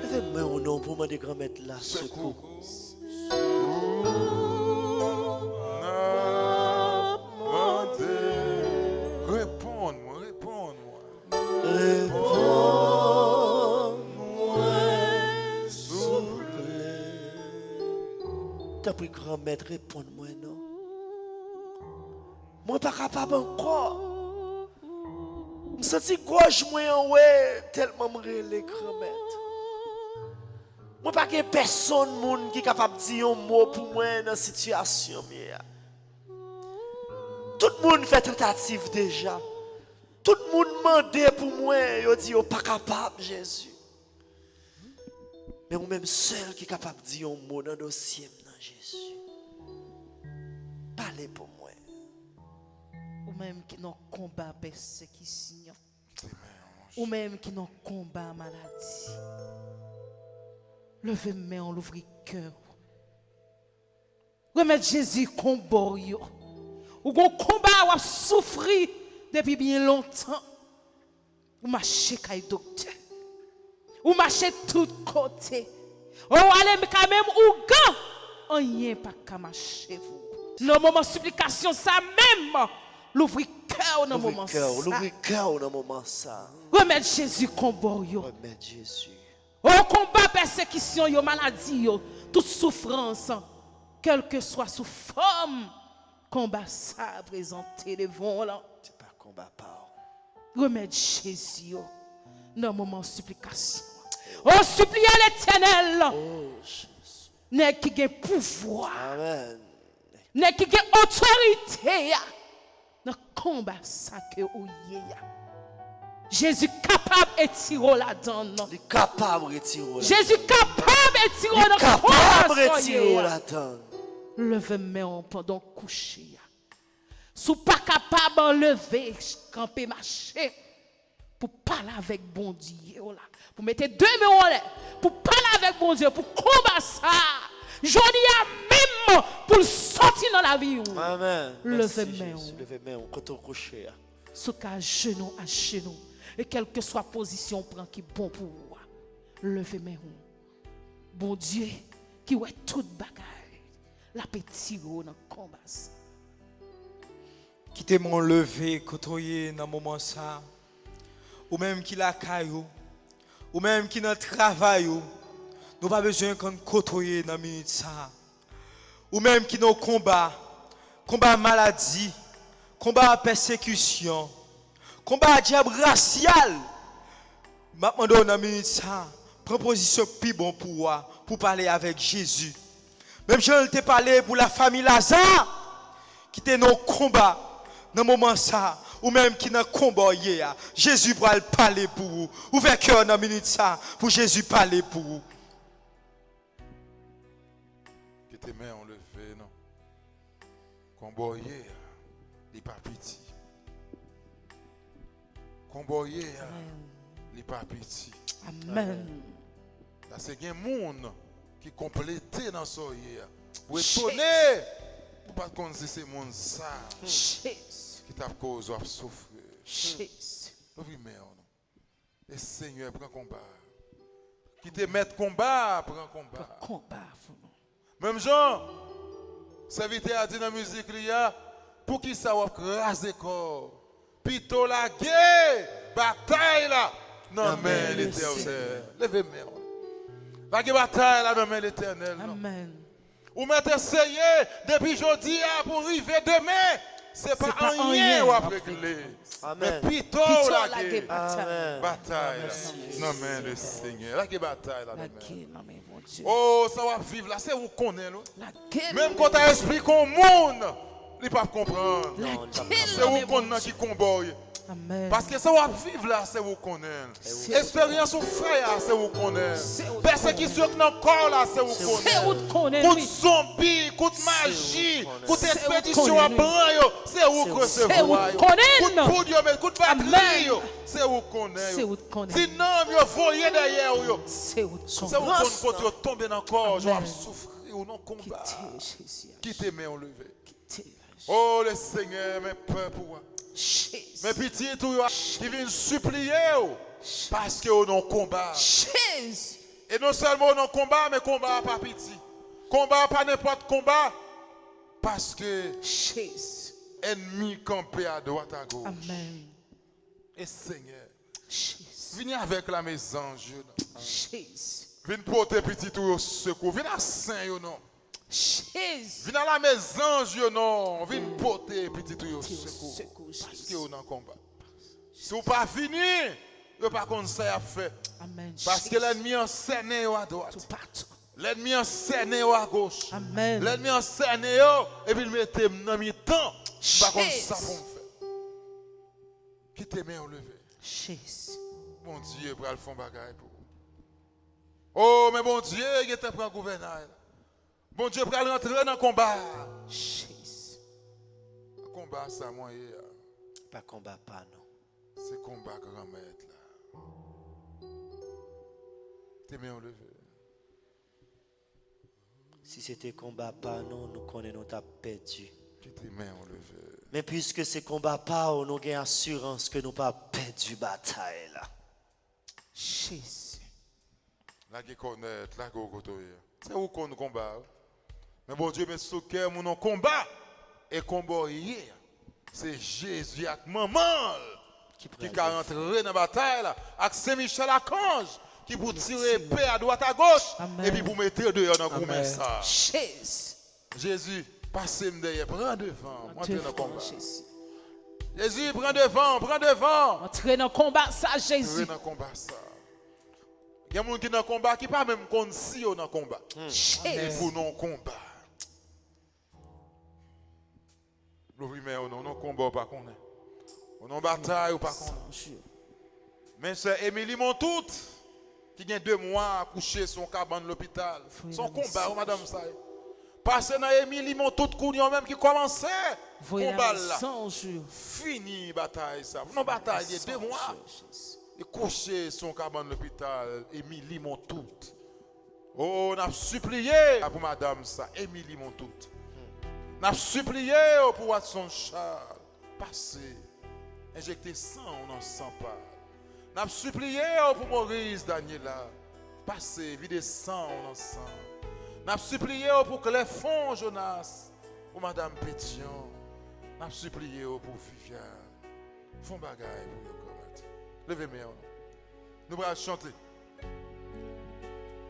Levez-moi au nom pour moi des grands maîtres là, secours. Réponds-moi, réponds-moi. Réponds-moi, s'il vous plaît. T'as pris grand maître, réponds-moi, non? Moi, pas capable encore. Je sens gauche, moi, en ouais, tellement me relève, grand maître. Moi, pas que personne qui est capable de dire un mot pour moi dans la situation. Tout le monde fait tentative déjà. Tout le monde demande pour moi. Il dit, pas capable, Jésus. Mais moi-même seul qui est capable de dire un mot dans le dossier de Jésus. Parlez pour moi. Ou même qui n'ont combat persécution. Ou même qui n'ont combat maladie. Levez main, on l'ouvre cœur. Remettre Jésus combat. Ou gon combat ou souffrir depuis bien longtemps. Ou marcher kay docteur. Ou marcher tout côté. Ou aller quand même ou gant. Rien pas qu'à marcher vous. Dans moment supplication ça même. L'ouvrir cœur dans moment ça. L'ouvrir cœur dans moment ça. Remettre Jésus combat. Remettre Jésus. Au combat, persécution, yo, maladie, yo, toute souffrance, quelle que soit sous forme, combat ça présenté devant là. C'est pas combat pas. Remettre Jésus dans le moment de supplication. Oh, supplier l'Éternel. Oh, Jésus. N'est qui a pouvoir. Amen. N'est qui a autorité. Dans le combat ça que ou yé. Jésus capable de tirer là-dedans. Il est capable de retirer. Jésus capable de tirer dans le combat petit haut l'attend. Levez main pendant coucher. Sou pas capable d'enlever, camper, marcher. Pour parler avec bon Dieu. Là. Pour mettre 2 mains en l'air. Pour parler avec bon Dieu. Pour combattre ça. Je dis même pour sortir dans la vie. Amen. Levez Merci, main. Jésus. Levez main quand on couche. Ce qu'à genoux. Et quelle que soit la position, prend qui est bon pour vous. Levez main. Bon Dieu, qui ouais toute bagaille. La petite dans le combat. Quittez mon lever, côtoyer dans moment ça. Ou même qui la caillou. Ou même qui dans travail. Nous pas besoin qu'on côtoyer dans minute ça. Ou même qui dans combat maladie, combat persécution, combat diable racial. Maintenant dans minute ça, prends position plus bon pour parler avec Jésus. Même je t'ai parlé pour la famille Lazare qui était dans combat dans moment ça. Ou même qui dans combat hier, Jésus pourra parler pour vous. Ouvrez cœur dans minute ça pour Jésus parler pour vous. Que tes mains ont levé, non. Combat hier, il n'est pas petit. Combat hier, il n'est pas petit. Amen. Là, c'est un monde qui complète dans ce hier. Vous étonnez, vous ne pas connaître ces monde ça. Qui t'a causé de souffrir. Oui, mais le Seigneur prend combat. Qui te met combat, prend combat. Même Jean, serviteur a dit dans la musique, pour qui ça va craser corps. Plutôt la guerre, bataille là, non mais l'éternel. Levez-moi. La guerre bataille là, non mais l'éternel. Amen. Ou mettez essayé depuis aujourd'hui pour arriver demain. C'est pas rien ou à régler. Mais plutôt la guerre. Bataille. Non mais le Seigneur. La guerre bataille là. Oh, ça va vivre là. C'est où qu'on est là. Même quand tu expliques au monde, il ne peut pas comprendre. C'est où qu'on est qui combat. Parce que ça va vivre là, c'est où qu'on est. Expérience au frère, c'est où qu'on est. Persécution dans le corps là, c'est où qu'on est. Coup de zombie, coup de magie, coup d'expédition à blanc, c'est où qu'on se voit. Coup de poudre, coup de batterie, c'est où qu'on est. Sinon, vous voyez derrière. C'est où qu'on tombe dans le corps, je vais souffrir ou non combat. Quittez mes enlevés. Oh le Seigneur, mes peurs pour moi. Mes petits qui viennent supplier parce que nous avons combat. Et non seulement nous avons combat, mais combat pas petit. Combat pas n'importe combat. Parce que ennemi campé à droite à gauche. Amen. Et Seigneur, venez avec la maison, venez porter petit tout au secours. Venez à Saint, non. Viens à la maison, non. Viens porter petit tout au secours. Parce que vous en combat. Si vous pas fini, vous pas comme ça à faire. Parce que l'ennemi en scène à droite. L'ennemi en scène à gauche. L'ennemi en scène et puis il mettez dans mi temps. Pas comme ça pour me faire. Qui te met au lever. Mon Dieu, pour le fond bagaille pour vous. Oh, mais bon Dieu, il était prêt à gouverner. Bon Dieu, pour rentrer dans le combat. Le combat, ça, moi, pas combat, pas non. C'est combat grand-maître, là. T'es bien enlevé. Si c'était combat, pas non, nous connaissons, nous avons perdu. T'es bien enlevé. Mais puisque c'est combat, pas, nous avons assurance que nous pas perdu bataille, là. Jésus. Là, qui connaît, là, qui côtoie. C'est où qu'on combat. Mais bon Dieu, mais ce cœur, mon combat. Et combat hier, c'est Jésus avec maman qui a rentré dans la bataille, avec Saint-Michel Archange, qui pour tirer paix à droite à gauche, et puis pour mettre dehors dans le gourmet ça. Jésus, passez-moi derrière, prends devant, entrez dans le combat. Jésus, prends devant. Entrez dans le combat ça, Jésus. Entrez dans le combat ça. Il y a des gens qui sont dans le combat qui ne pas même si dans le combat. Mais pour non combat. Mais on a un combat pas qu'on est. On a une bataille ou pas qu'on est. Mais c'est Émilie Montout qui a 2 mois à coucher son cabane de l'hôpital. Voyez Son la combat, message. madame ça. Passé dans Émilie, mon tout courant même qui commençait. Voyez Combat la là. 100 jours. Fini bataille ça. Non bataille, il y a 2 mois. Il couché son cabane de l'hôpital. Émilie mon tout. Oh, on a supplié pour madame ça. Émilie mon tout. On a supplié pour Watson Charles. Passer. Injecter sang, on n'en sent pas. On a supplié pour Maurice Daniela. Passer, vider sang, on en sent. On a supplié pour Claire Fond Jonas. Pour Madame Pétion. On a supplié pour Viviane. Font bagaille pour le commettre. Levez-moi. Nous allons chanter.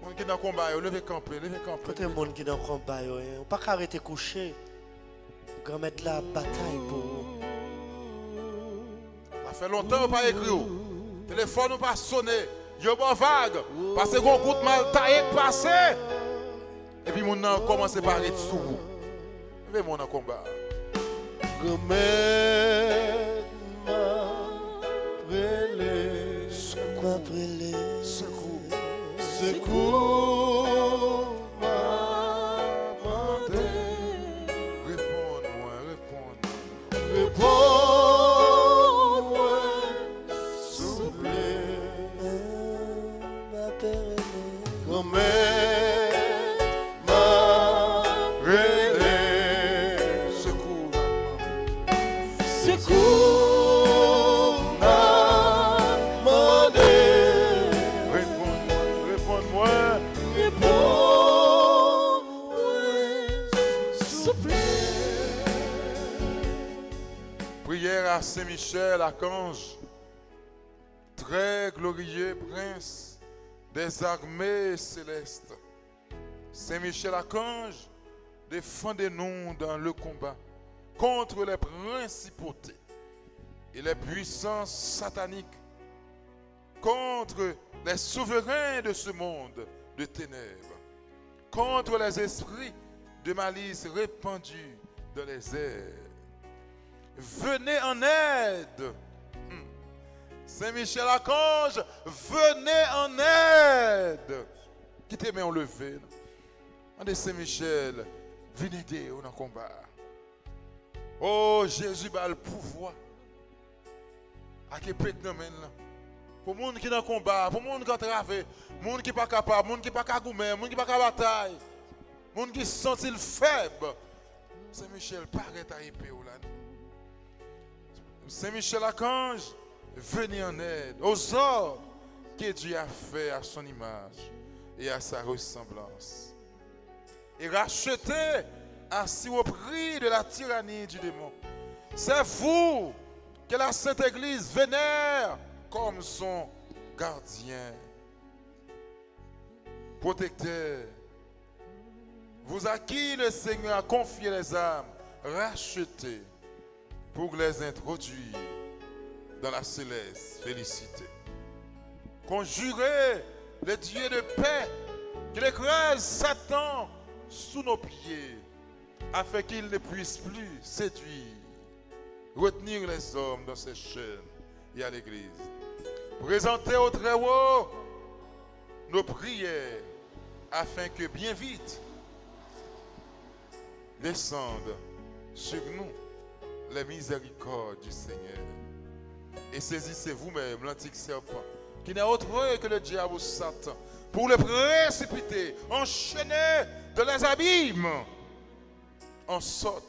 On qui est dans le combat, levez camper, levez camper. Quand il y a un monde qui est dans le combat, on ne peut pas arrêter de coucher. On va mettre la bataille pour. Ça fait longtemps qu'on n'a pas écrit. Le téléphone n'a pas sonné. Il y a pas vague. Parce que qu'on coûte mal taillé passé. Et puis mon a commencé par être sous vous. Levez mon combat. Remède m'a brûlé. Secours. Secours m'a mandé. Réponds-moi, réponds-moi. Réponds-moi, s'il vous plaît. Remède m'a brûlé. Secours. Secours m'a mandé. Réponds-moi, réponds-moi. Réponds-moi, s'il vous plaît. Prière à Saint-Michel, archange, très glorieux prince des armées célestes. Saint-Michel, archange, défendez-nous dans le combat contre les principautés et les puissances sataniques, contre les souverains de ce monde de ténèbres, contre les esprits de malice répandus dans les airs. Venez en aide. Saint-Michel Archange, venez en aide. Qui tes mains levées. Andez Saint-Michel, venez aider dans le combat. Oh, Jésus a le pouvoir. À qui peut nous mener là. Pour les gens qui sont dans le combat, pour les gens qui ont traversé, les gens qui ne sont pas capables, les gens qui ne sont pas capables, les gens qui ne sont pas bataille, les gens qui se sentent faibles. Saint-Michel, paraît à épée là. Saint-Michel Archange, venez en aide aux ordres que Dieu a fait à son image et à sa ressemblance. Et rachetez ainsi au prix de la tyrannie du démon. C'est vous que la Sainte Église vénère comme son gardien, protecteur. Vous à qui le Seigneur a confié les âmes, rachetées pour les introduire dans la céleste félicité. Conjurez le Dieu de paix qu'il écrase Satan sous nos pieds afin qu'il ne puisse plus séduire, retenir les hommes dans ses chaînes et à l'église. Présentez au Très-Haut nos prières afin que bien vite descendent sur nous les miséricordes du Seigneur. Et saisissez vous-même l'antique serpent, qui n'est autre que le diable ou Satan, pour le précipiter, enchaîner de les abîmes, en sorte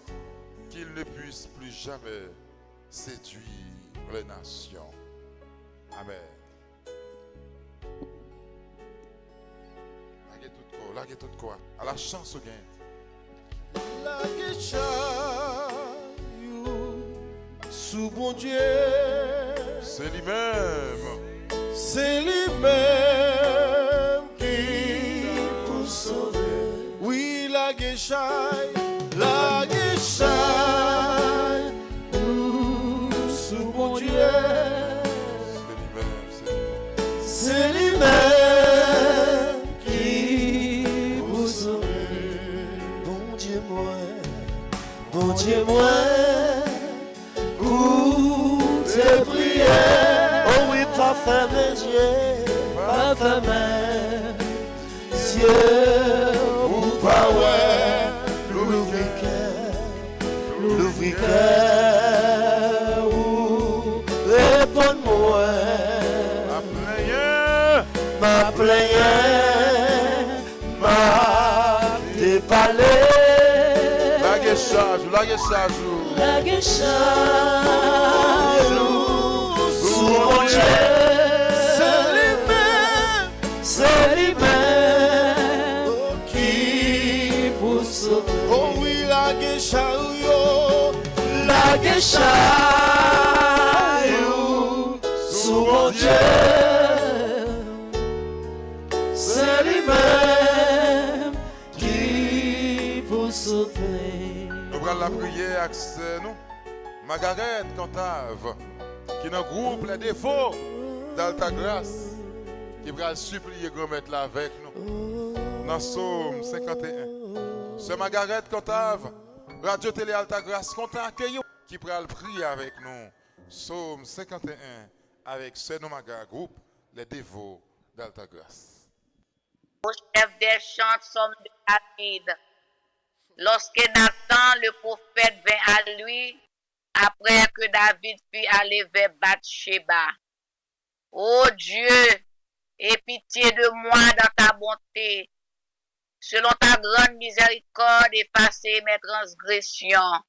qu'il ne puisse plus jamais séduire les nations. Amen. Larguez tout quoi. À la chance au gain. La guécha, sous bon Dieu, C'est lui-même. c'est lui-même qui peut sauver. Oui, la guécha, sous bon Dieu, C'est lui-même. c'est lui-même qui peut sauver. Bon Dieu, moi, goûte tes prières. Oh oui, parfait, Dieu, lève mes yeux pour pas ouais, l'ouvrir cœur, ou répondre-moi, ma plainte, ma dépalé, La guéchage, sous mon Dieu, c'est lui-même qui vous sauve. Oh oui, la guéchage, La guéchaille sous mon Dieu, c'est lui-même qui vous sauve. Nous allons la prière avec nous. Margaret Cantave, qui dans le groupe Les Défauts d'Alta Grâce, qui va supplier grand maître là avec nous. Dans Psaume 51. Ce Margaret Cantave, Radio Télé Alta Grâce, content accueillir qui va le prier avec nous. Psaume 51 avec ce Nomaga groupe Les Dévots d'Alta Grâce. Au chef des chants, psaume de David. Lorsque Nathan, le prophète, vint à lui, après que David fut allé vers Bathsheba. Ô Dieu, aie pitié de moi dans ta bonté. Selon ta grande miséricorde, effacez mes transgressions.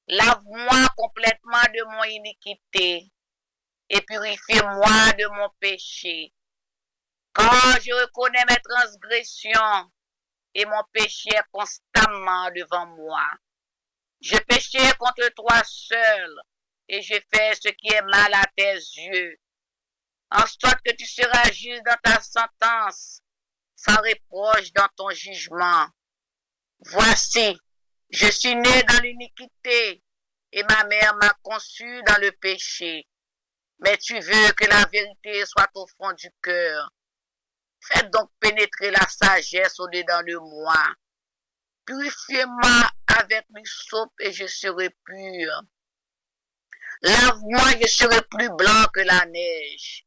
Lave-moi complètement de mon iniquité et purifie-moi de mon péché. Quand je reconnais mes transgressions et mon péché est constamment devant moi. Je péchais contre toi seul et je fais ce qui est mal à tes yeux. En sorte que tu seras juste dans ta sentence, sans reproche dans ton jugement. Voici, je suis né dans l'iniquité et ma mère m'a conçu dans le péché. Mais tu veux que la vérité soit au fond du cœur. Fais donc pénétrer la sagesse au-dedans de moi. Purifiez-moi avec l'hysope et je serai pur. Lave-moi, je serai plus blanc que la neige.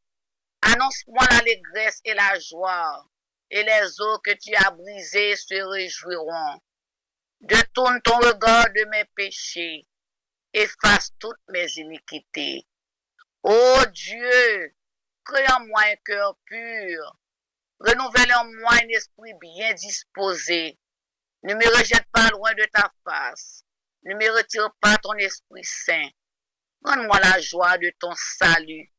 Annonce-moi l'allégresse et la joie, et les eaux que tu as brisées se réjouiront. Détourne ton regard de mes péchés, efface toutes mes iniquités. Ô Dieu, crée en moi un cœur pur, renouvelle en moi un esprit bien disposé. Ne me rejette pas loin de ta face, ne me retire pas ton Esprit Saint. Rends-moi la joie de ton salut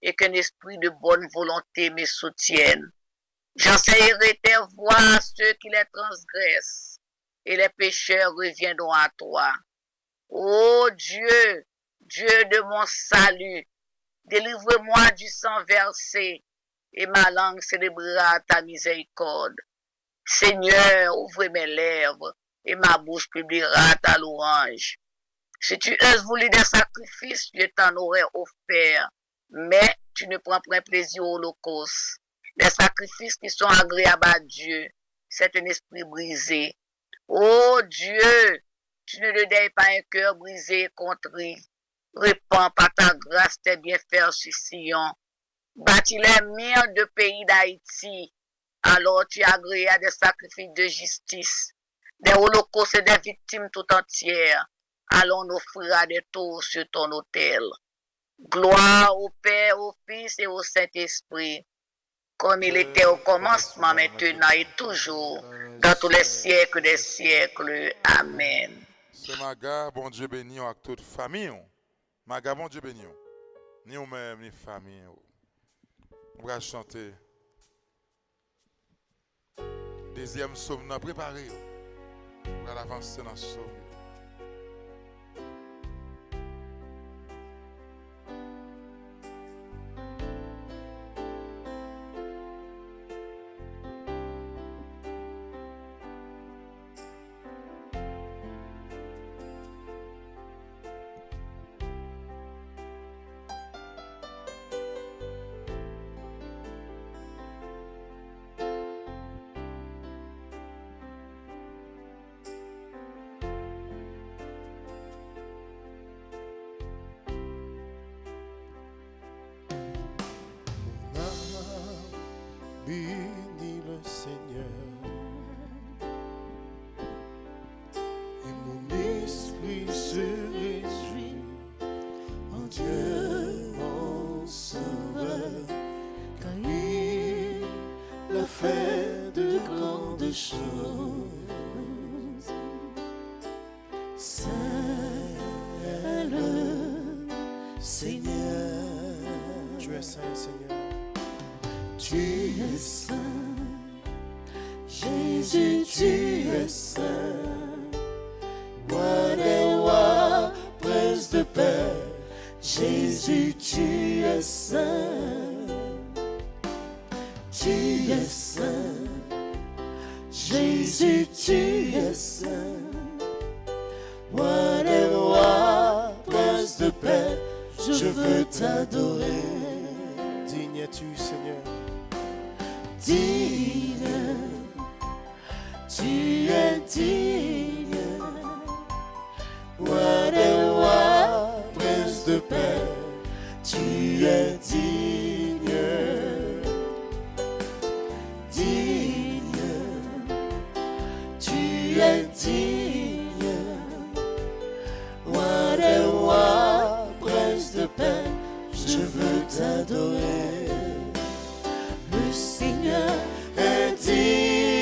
et qu'un esprit de bonne volonté me soutienne. J'enseignerai tes voies à ceux qui les transgressent et les pécheurs reviendront à toi. Ô Dieu, Dieu de mon salut, délivre-moi du sang versé et ma langue célébrera ta miséricorde. Seigneur, ouvre mes lèvres et ma bouche publiera ta louange. Si tu eusses voulu des sacrifices, je t'en aurais offert, mais tu ne prends point plaisir au holocauste. Les sacrifices qui sont agréables à Dieu, c'est un esprit brisé. Ô Dieu, tu ne le déies pas un cœur brisé et contrit. Répands par ta grâce tes bienfaits sur Sion. Bâtis les murs de pays d'Haïti. Alors tu agrées à des sacrifices de justice, des holocaustes et des victimes tout entières. Alors on offrira des tours sur ton autel. Gloire au Père, au Fils et au Saint-Esprit, comme il était au commencement, maintenant et toujours, dans tous les siècles des siècles. Amen. C'est Maga, bon Dieu béni avec toute famille. Maga, bon Dieu béni. Ni vous-même, ni famille. On va chanter. Deuxième psaume, nous préparé. On va avancer dans ce psaume. Seigneur, Tu es saint, Seigneur. tu es saint. Jésus, tu es saint. Roi des rois, prince de paix. Jésus, tu es saint. Tu es saint. Jésus, tu es saint. Roi des rois, prince de paix, je veux t'adorer. Digne es-tu, Seigneur. Digne, tu es digne. Roi des rois, prince de paix, tu es digne. Digne, tu es digne. Roi des rois, prince de paix, je veux t'adorer. Le Seigneur est digne.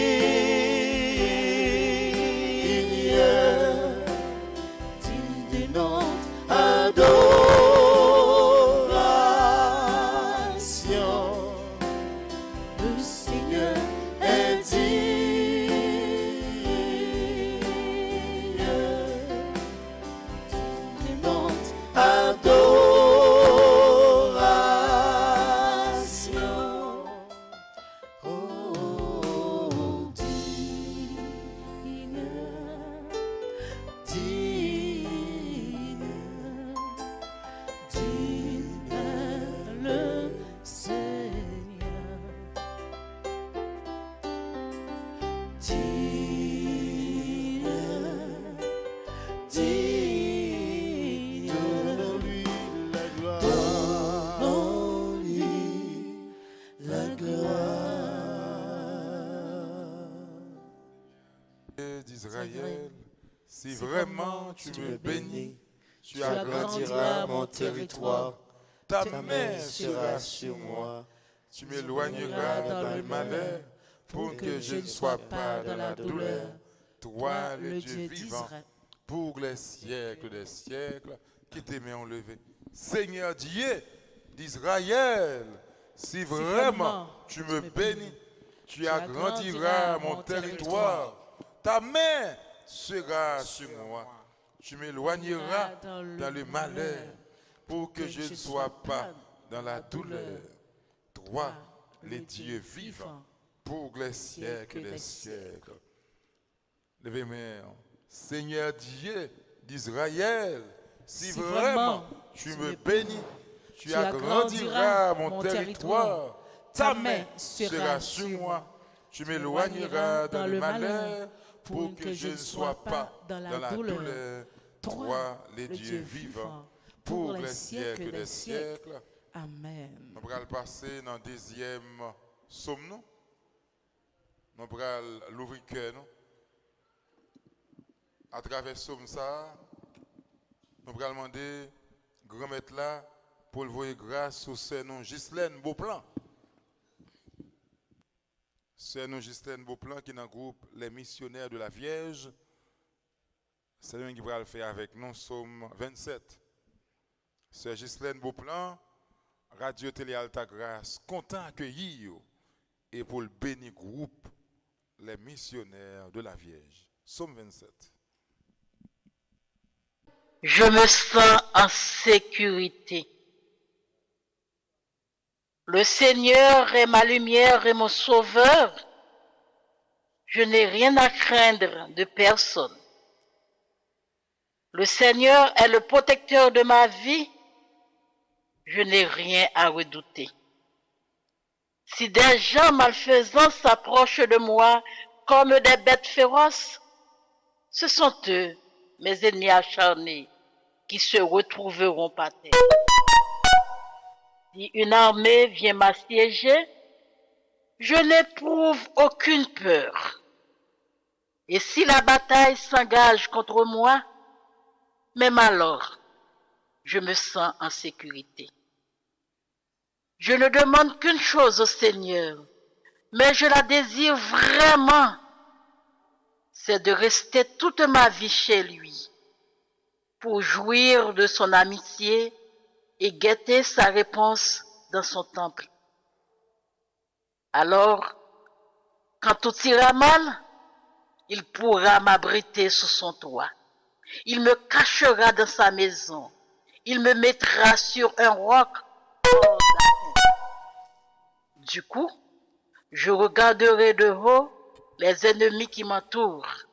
d'Israël, si vraiment tu me bénis, tu agrandiras mon territoire. Ta Ta main main sera sur moi. Tu m'éloigneras dans le malheur pour que je ne sois pas dans la douleur. Toi, le Dieu vivant, pour les siècles des siècles, qui tes mains ont levé. Seigneur Dieu d'Israël, si vraiment tu me bénis, tu agrandiras mon territoire. Ta main sera sur moi. Tu m'éloigneras dans le malheur pour que je ne sois pas dans la douleur. Toi, les dieux vivants, pour les siècles des siècles. Levez-moi, Seigneur Dieu d'Israël, si vraiment tu me bénis, tu agrandiras mon territoire. Ta main sera sur moi. Tu m'éloigneras dans le malheur pour que je ne sois pas dans la douleur. Toi, les dieux vivants, pour les siècles des siècles. Amen. Nous allons passer dans le deuxième psaume. Nous allons l'ouvrir cœur. À travers ce psaume, nous allons demander grand maître là pour le voir grâce au Seigneur Ghislaine Beauplan. Seigneur Ghislaine Beauplan qui est dans le groupe Les Missionnaires de la Vierge. C'est lui qui va le faire avec nous, psaume 27. Sœur Ghislaine Beauplan, Radio Télé Alta Grâce, content d'accueillir et pour le béni groupe Les Missionnaires de la Vierge. Psaume 27. Je me sens en sécurité. Le Seigneur est ma lumière et mon sauveur. Je n'ai rien à craindre de personne. Le Seigneur est le protecteur de ma vie. Je n'ai rien à redouter. Si des gens malfaisants s'approchent de moi comme des bêtes féroces, ce sont eux, mes ennemis acharnés, qui se retrouveront par terre. Si une armée vient m'assiéger, je n'éprouve aucune peur. Et si la bataille s'engage contre moi, même alors, je me sens en sécurité. Je ne demande qu'une chose au Seigneur, mais je la désire vraiment, c'est de rester toute ma vie chez lui, pour jouir de son amitié et guetter sa réponse dans son temple. Alors, quand tout ira mal, il pourra m'abriter sous son toit. Il me cachera dans sa maison. Il me mettra sur un roc hors d'atteinte. Du coup, je regarderai de haut les ennemis qui m'entourent.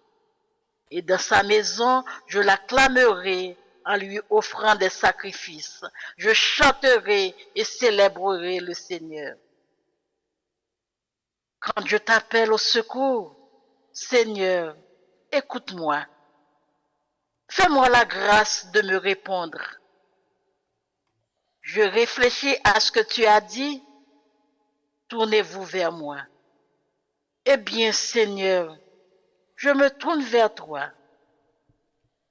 Et dans sa maison, je l'acclamerai en lui offrant des sacrifices. Je chanterai et célébrerai le Seigneur. Quand je t'appelle au secours, Seigneur, écoute-moi. Fais-moi la grâce de me répondre. Je réfléchis à ce que tu as dit. Tournez-vous vers moi. Eh bien, Seigneur, je me tourne vers toi.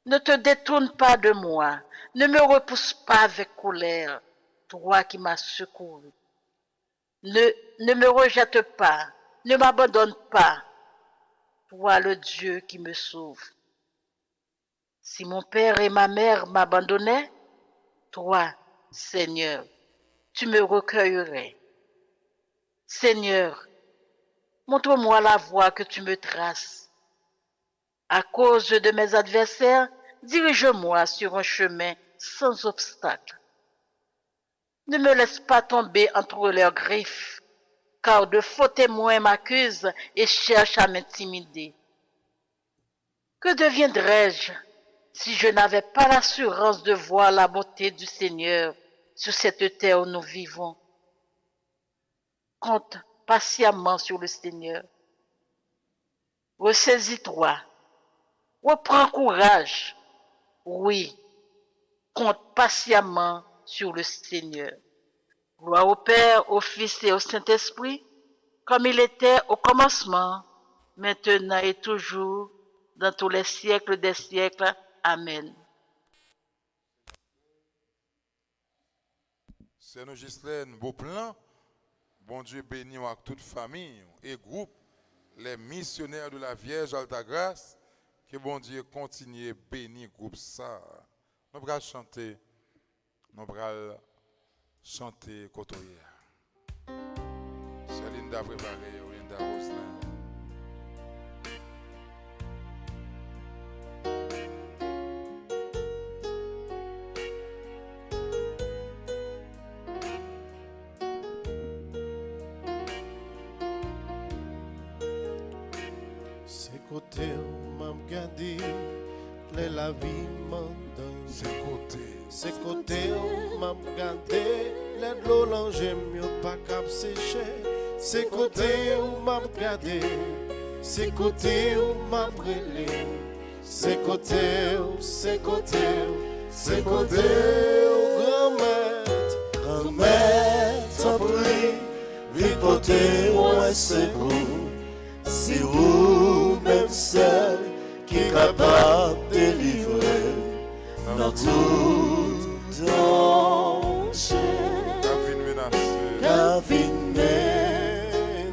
Ne te détourne pas de moi. Ne me repousse pas avec colère, toi qui m'as secouru. Ne me rejette pas. Ne m'abandonne pas, toi le Dieu qui me sauve. Si mon père et ma mère m'abandonnaient, toi, Seigneur, tu me recueillerais. Seigneur, montre-moi la voie que tu me traces. À cause de mes adversaires, dirige-moi sur un chemin sans obstacle. Ne me laisse pas tomber entre leurs griffes, car de faux témoins m'accusent et cherchent à m'intimider. Que deviendrais-je si je n'avais pas l'assurance de voir la beauté du Seigneur sur cette terre où nous vivons? Compte patiemment sur le Seigneur. Ressaisis-toi. Reprends courage. Oui, compte patiemment sur le Seigneur. Gloire au Père, au Fils et au Saint-Esprit, comme il était au commencement, maintenant et toujours, dans tous les siècles des siècles. Amen. C'est nous Ghislaine Beauplan. Bon Dieu béni avec toute famille et groupe, les missionnaires de la Vierge Alta Grâce. Que bon Dieu continue bénir groupe ça. Nous allons chanter. Nous allons chanter Kotoya. C'est Linda préparée, Linda Roslin. C'est côté où m'a regardé, la vie m'endort. C'est côté où m'a regardé, les l'eau l'ange mieux pas cap sécher. C'est côté où m'a regardé, c'est côté où m'a brûlé. C'est côté où, c'est côté où, c'est côté où grand-mère, t'en prie, vite côté où c'est beau. C'est vous même seul qui est capable de délivrer dans tout danger. Gavin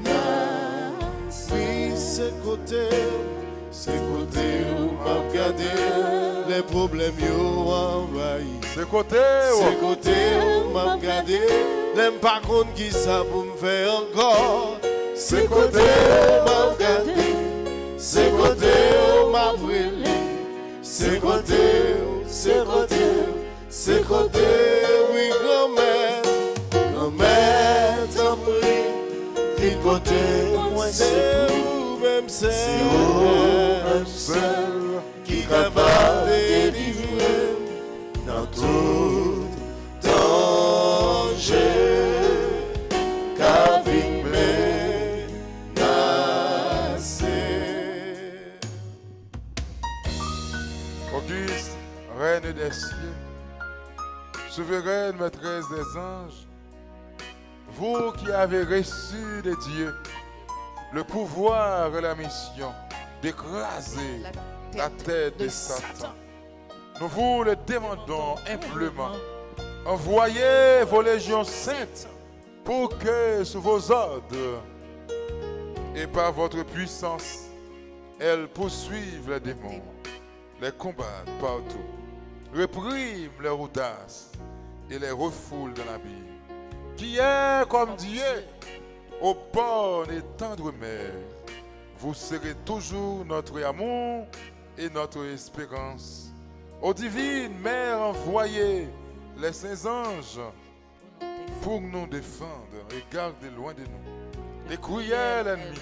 menace. Oui, c'est côté où m'a regardé, les problèmes y'ont envahi. C'est côté où m'a regardé, n'aime pas contre qui ça pour me faire encore. C'est côté où m'a regardé, c'est côté où m'a brûlé. C'est côté où, c'est côté où, c'est côté où, oui, grand-mère, t'en prie. Vite côté où, c'est où, même seul, qui est capable de délivrer dans tout danger. Auguste, reine des cieux, souveraine maîtresse des anges, vous qui avez reçu de Dieu le pouvoir et la mission d'écraser la tête de Satan, nous vous le demandons humblement. Envoyez vos légions saintes pour que, sous vos ordres et par votre puissance, elles poursuivent les démons, les combattent partout, répriment leur audace et les refoule dans l'abîme. Qui est comme Dieu au bord et tendre mer. Vous serez toujours notre amour et notre espérance. Ô divine Mère, envoyez les saints anges pour nous défendre et garder loin de nous les cruels ennemis.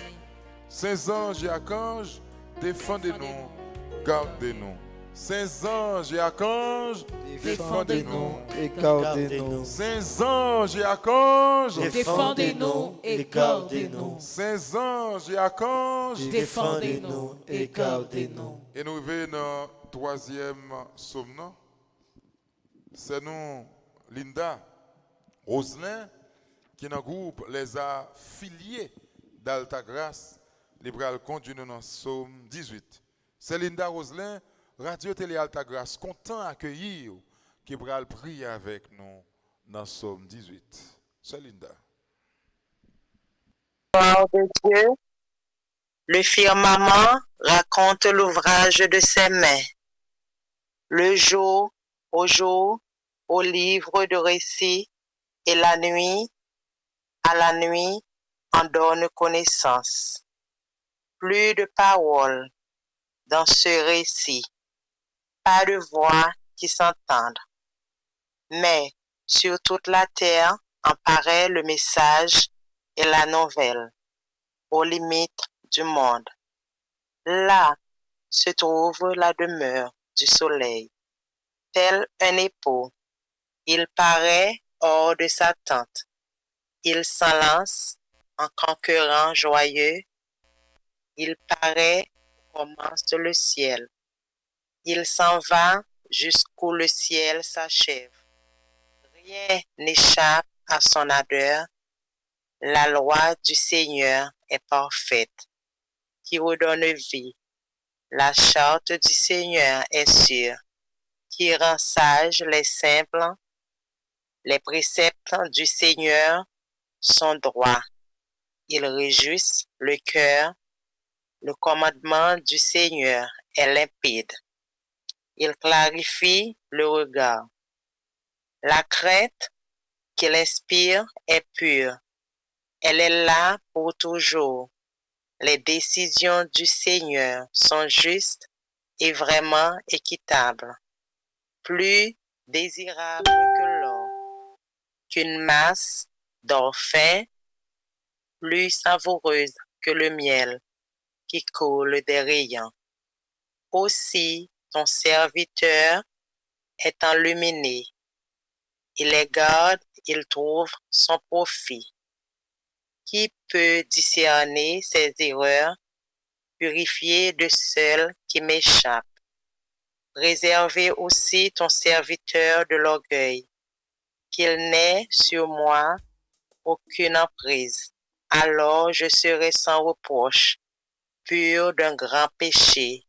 Saints anges et archanges, défendez-nous, gardez-nous. Saints anges et archanges, défendez-nous et gardez-nous. Saints anges et archanges, Défendez-nous et gardez-nous. Saints anges et archanges, Défendez-nous et gardez-nous. Et nous venons dans le troisième psaume. non? C'est nous, Linda, Roselin, qui dans le groupe les affiliés d'Alta Grâce, libéral conduit nous dans le psaume 18. C'est Linda Roselin, Radio Télé Alta Grâce, content d'accueillir, qui va prier avec nous dans le psaume 18. C'est Linda. Gloire de Dieu, le firmament raconte l'ouvrage de ses mains. Le jour, au livre de récits, et la nuit, à la nuit, en donne connaissance. Plus de paroles dans ce récit, pas de voix qui s'entendent. Mais sur toute la terre en paraît le message et la nouvelle, aux limites du monde. Là se trouve la demeure du soleil. Tel un époux, il paraît hors de sa tente. Il s'enlace en conquérant joyeux. Il paraît où commence le ciel. Il s'en va jusqu'où le ciel s'achève. Rien n'échappe à son ardeur. La loi du Seigneur est parfaite, qui redonne vie. La charte du Seigneur est sûre, qui rend sages les simples. Les préceptes du Seigneur sont droits. Ils réjouissent le cœur. Le commandement du Seigneur est limpide. Il clarifie le regard. La crainte qu'il inspire est pure. Elle est là pour toujours. Les décisions du Seigneur sont justes et vraiment équitables. Plus désirables que l'or, qu'une masse d'or fin, plus savoureuse que le miel qui coule des rayons. Aussi, ton serviteur est enluminé. Il les garde, il trouve son profit. Qui peut discerner ses erreurs, purifier de celles qui m'échappent? Réservez aussi ton serviteur de l'orgueil, qu'il n'ait sur moi aucune emprise. Alors je serai sans reproche, pur d'un grand péché.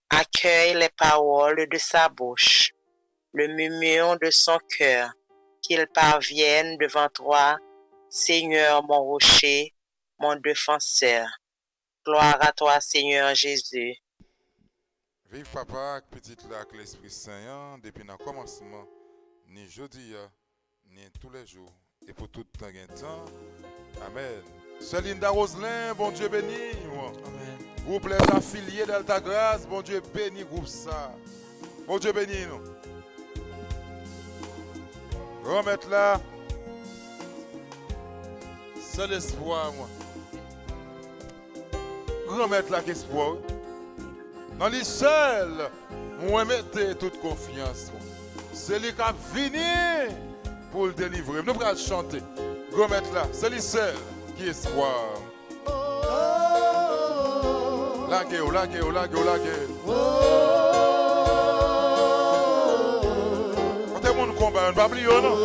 Accueille les paroles de sa bouche, le murmure de son cœur, qu'il parvienne devant toi, Seigneur mon rocher, mon défenseur. Gloire à toi, Seigneur Jésus. Vive papa, petite là, avec l'Esprit Saint, depuis le commencement, ni jeudi, ni tous les jours, et pour tout temps et temps. Amen. C'est Linda Roselin, bon Dieu béni. Amen. Groupe les affiliés d'Alta Grâce, bon Dieu béni, groupe ça. Bon Dieu béni, nous. Remettre là. C'est l'espoir, moi. Remettre là l'espoir. Dans les seuls, moi mettez toute confiance. C'est lui qui a fini pour le délivrer. Nous allons chanter. Remettre là, c'est les seuls qui espoir. Laguez-vous. Quand tout le monde combat, on ne va pas oublier, non?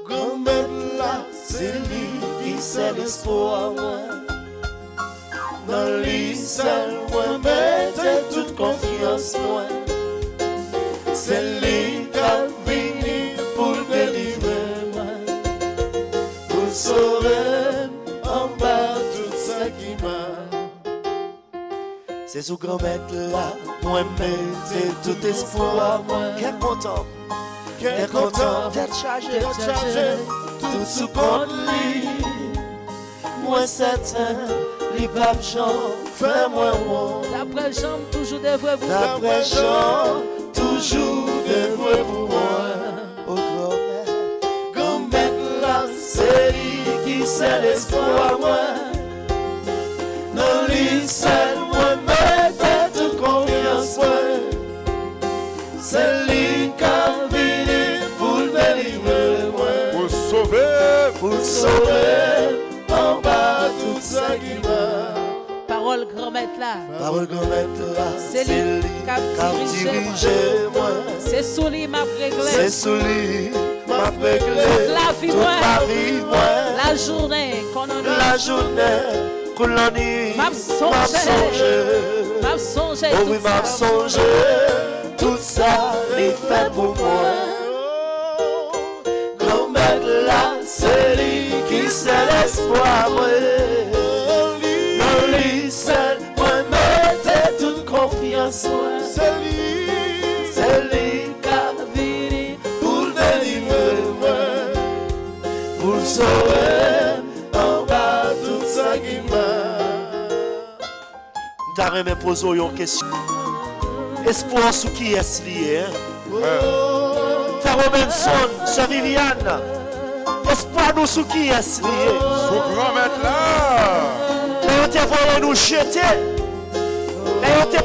Grand-mère là, c'est lui qui c'est l'espoir, moi. Dans lui seul, moi, mettez toute confiance, moi. C'est lui qui a venu pour délivrer, moi. Pour sauver en bas tout ça qui m'a. C'est sous grand-mère là, moi mettez tout espoir, moi. Quel content, quel content d'être chargé, tout sous compte lui. Moi certain, les papes chant, fais-moi moi. D'après Jean, toujours des vrais pour moi. D'après chant, toujours des vrais pour moi. Oh grand-mère là, c'est lui qui c'est l'espoir, moi. Non, lui seul, moi, mettez toute confiance, moi. C'est lui qui a venu pour délivrer, moi. Pour sauver. Pour sauver, en bas tout ça qui va. Parole grand-mère là. Parole grand-mère là, C'est lui qui a dirigé moi. C'est sous lui m'a réglé. C'est sous lui m'a réglé. Toute la vie, Toute moi. la vie, moi. La journée qu'on en La journée qu'on en y m'a songé. M'a songé. Oh oui, m'a songé. Tout ça est fait pour moi. Grand-mère là, c'est lui qui c'est l'espoir, moi. Non, lui seul, moi, mettez toute confiance, moi. C'est lui qui a venu pour délivrer, moi. Pour sauver en bas tout ça qui m'a. T'as même posé une question. Espoir sous qui est lié? T'as Robinson, Sir Viviane. Espoir nous sous qui est lié? Sous grand-mère là. Et on te voyait nous jeter. Et on te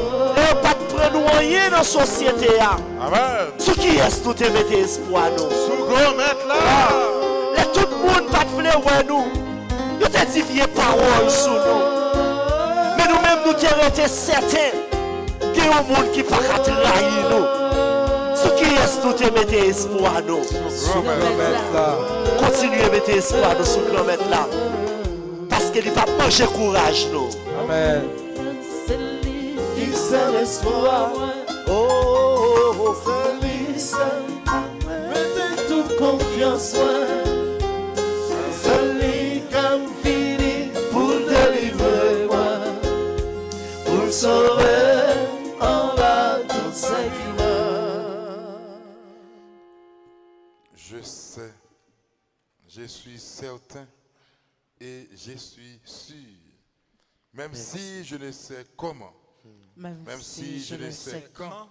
pas prendre nous rien dans la société. Amen. Sous qui est-ce que nous te mettez espoir nous? Sous grand-mère là. Et tout le monde pas de fleur nous. Nous te dit vieille parole sous nous. Mais nous-mêmes nous te été certains qu'il y a un monde qui pas qu'à trahir nous. Sous qui est-ce que nous te mettez espoir nous? Grand-mère là. Continuez à mettre espoir nous sous grand-mère là. Parce qu'il va manger courage nous. Amen. Il c'est l'espoir. Oh, c'est lui seul. Mettez toute confiance, moi. C'est lui qui a fini pour délivrer, moi. Pour sauver en bas tout ce qui m'a. Je sais, je suis certain et je suis sûr, même si je ne sais comment, même si je ne sais quand,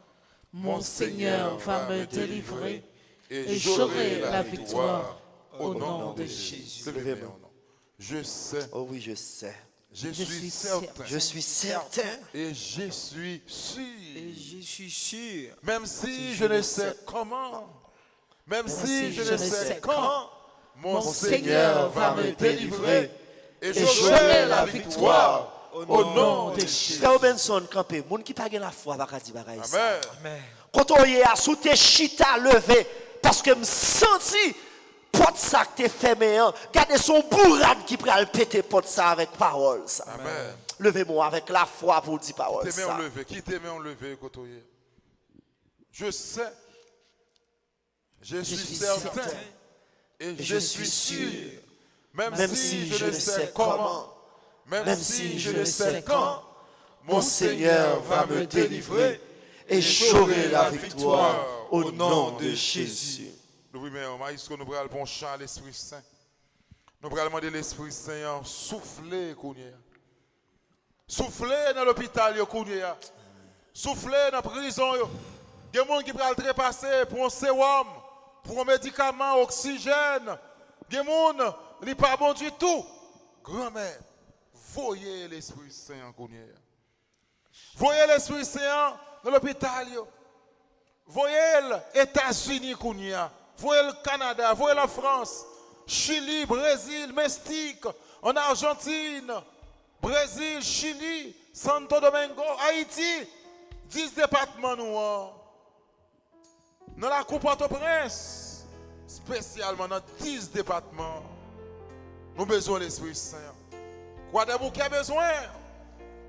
mon Seigneur va me délivrer et j'aurai la victoire au nom de Jésus. Levez mon nom. Je sais, Oh oui, je sais. je suis certain Je suis certain. et je suis sûr, Je suis sûr. même si je ne sais comment, même si je ne sais quand, mon Seigneur va me délivrer et j'aurai la victoire au nom de Jésus. Frère Robinson, campé, moun qui pas la foi, va dire bagaille. Amen. Amen. Quand on y a sous tes chita levé, parce que me senti porte ça que t'es fermé, gardez son bourrade qui pral péter porte ça avec parole ça. Amen. Levez-moi avec la foi pour dire parole Qui t'aimait ça. enlevé, qui t'aimait enlevé, côtoyer. Je sais, je suis certain et je suis sûr, même si je ne sais comment, même si je ne sais quand, mon Seigneur va me délivrer et j'aurai la victoire au nom de Jésus. Oui, mais est-ce que nous allons bon chant à l'Esprit Saint? Nous allons demander l'Esprit Saint souffler, souffler dans l'hôpital, souffler dans la prison. Il y a des gens qui peuvent trépasser pour un sérum, pour un médicament, oxygène. Il y a des gens qui ne sont pas bon du tout. Grand-mère, voyez l'Esprit Saint en voyez l'Esprit Saint dans l'hôpital. Voyez les États-Unis, voyez le Canada, voyez la France, Chili, Brésil, Mexique, en Argentine, Brésil, Chili, Santo Domingo, Haïti, 10 départements noirs. Dans la Coupe Port-au-Prince, spécialement dans 10 départements, nous avons besoin de l'Esprit Saint. Quoi de bouquet besoin?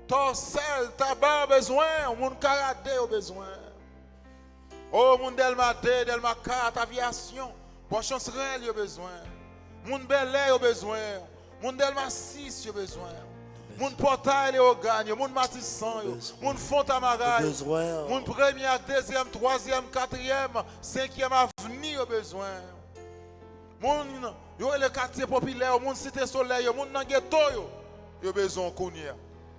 Torsel, tabac besoin, moun karaté besoin. Oh, moun Delma 2, Delma 4, aviation, bon chancerelle besoin. Moun Bel Air besoin, moun Delma 6 besoin. Moun portail au gagne, moun matissan, moun fontamarail, Besoin. moun première, deuxième, troisième, quatrième, cinquième avenir au besoin. Moun yo le quartier populaire, moun cité soleil, moun nan ghetto yo besoin kounir.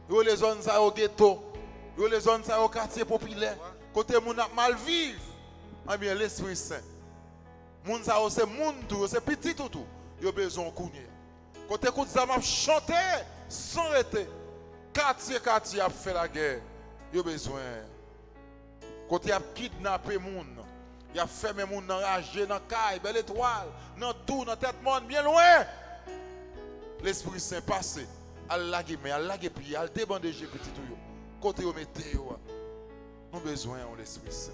Yo les zones ça au ghetto, yo les zones ça au quartier populaire. Côté moun a mal vivre. Eh bien l'Esprit Saint. Moun ça c'est moun tout, c'est petit tout. Yo besoin kounir. Côté kout ça m'a chanter sans arrêter. Quartier a fait la guerre. Yo besoin. Côté a kidnappé moun. Il a fait mes moun enragé dans caille, belle étoile, dans tout, dans tête monde bien loin. L'Esprit Saint passé, à laguer mais à laguer puis à débandager petit tout yo. Côté au météo. Nous besoin de l'Esprit Saint.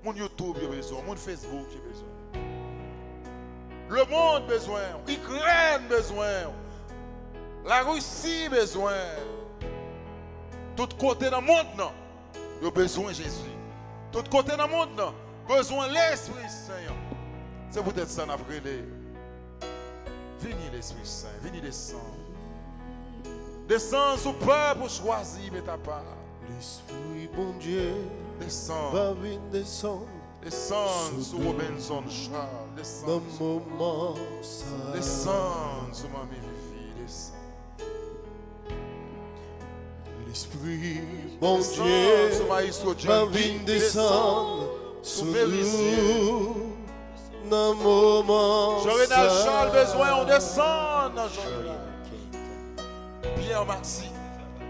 Mon YouTube a besoin, mon Facebook a besoin. Le monde a besoin, l'Ukraine a besoin. La Russie a besoin. Tout côté dans le monde, il a besoin de Jésus. Tout côté dans le monde, besoin de l'Esprit Saint. C'est peut-être ça qu'on a brûlé. Venez l'Esprit Saint, venez descendre. Descends sous peur pour choisir ta part. L'Esprit bon Dieu Descends. va venir descendre. Descends sur Robinson Charles. Dans Descends. le moment ça. Descends sur Mamie Vivi. Descends. L'Esprit bon Descends Dieu sur Maïstro va John. venir Descends. descendre Sous sur Félicier. nous. Dans le moment Jorénal ça. Charles besoin, on descend dans Jorénal. Pierre Maxi.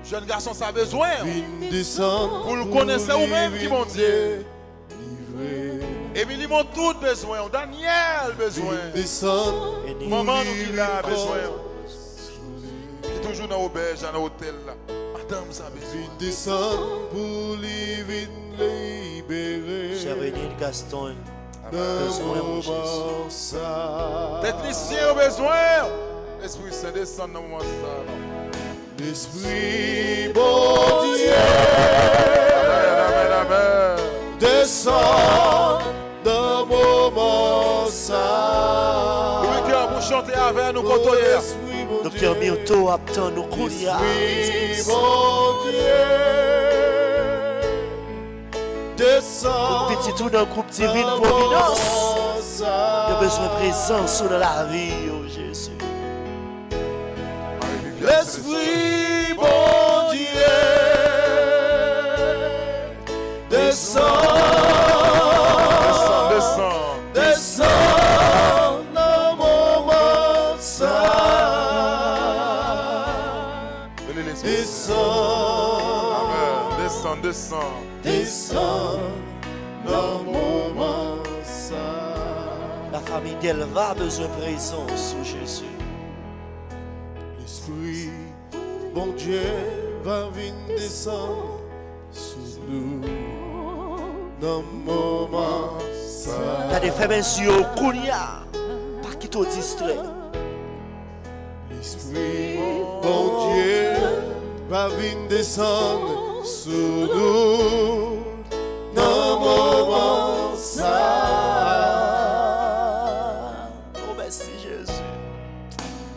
Jeune garçon, ça a besoin. Vin descendre Vous le connaissez ou même qui m'ont dit. Livré. Émilie m'ont tout besoin. Daniel besoin. Vin descendre. Maman nous qui l'a livrer besoin. corps. Qui est toujours dans l'auberge, dans l'hôtel là. Madame, ça a besoin. Vin descendre pour lui libérer. Cher Gaston. Dans le besoin, mon moment ça. Technicien au besoin. L'Esprit Saint descend dans le moment ça. L'Esprit bon Dieu Amen, amen. descend dans le moment ça. Louis Cœur pour chanter avec nous quand hier. L'Esprit bon Docteur Dieu, Myrto attend nos coulias. l'Esprit bon Dieu descend Petit tout dans le groupe divine dans le providence. moment Il a ça. besoin de présence dans la vie, oh Jésus. L'Esprit bon Dieu descend, Descend. descend dans le moment ça. Venez l'Esprit Saint. Descend, Amen. Descend, descend. descend dans le moment ça. La famille d'Elva a besoin de présence, oh Jésus. L'Esprit bon Dieu va venir descendre sur nous dans le moment ça. T'as des femmes yeux au coulias. Pas qui te distrait. L'Esprit bon Dieu va venir descendre sur nous dans le moment ça. Oh merci Jésus.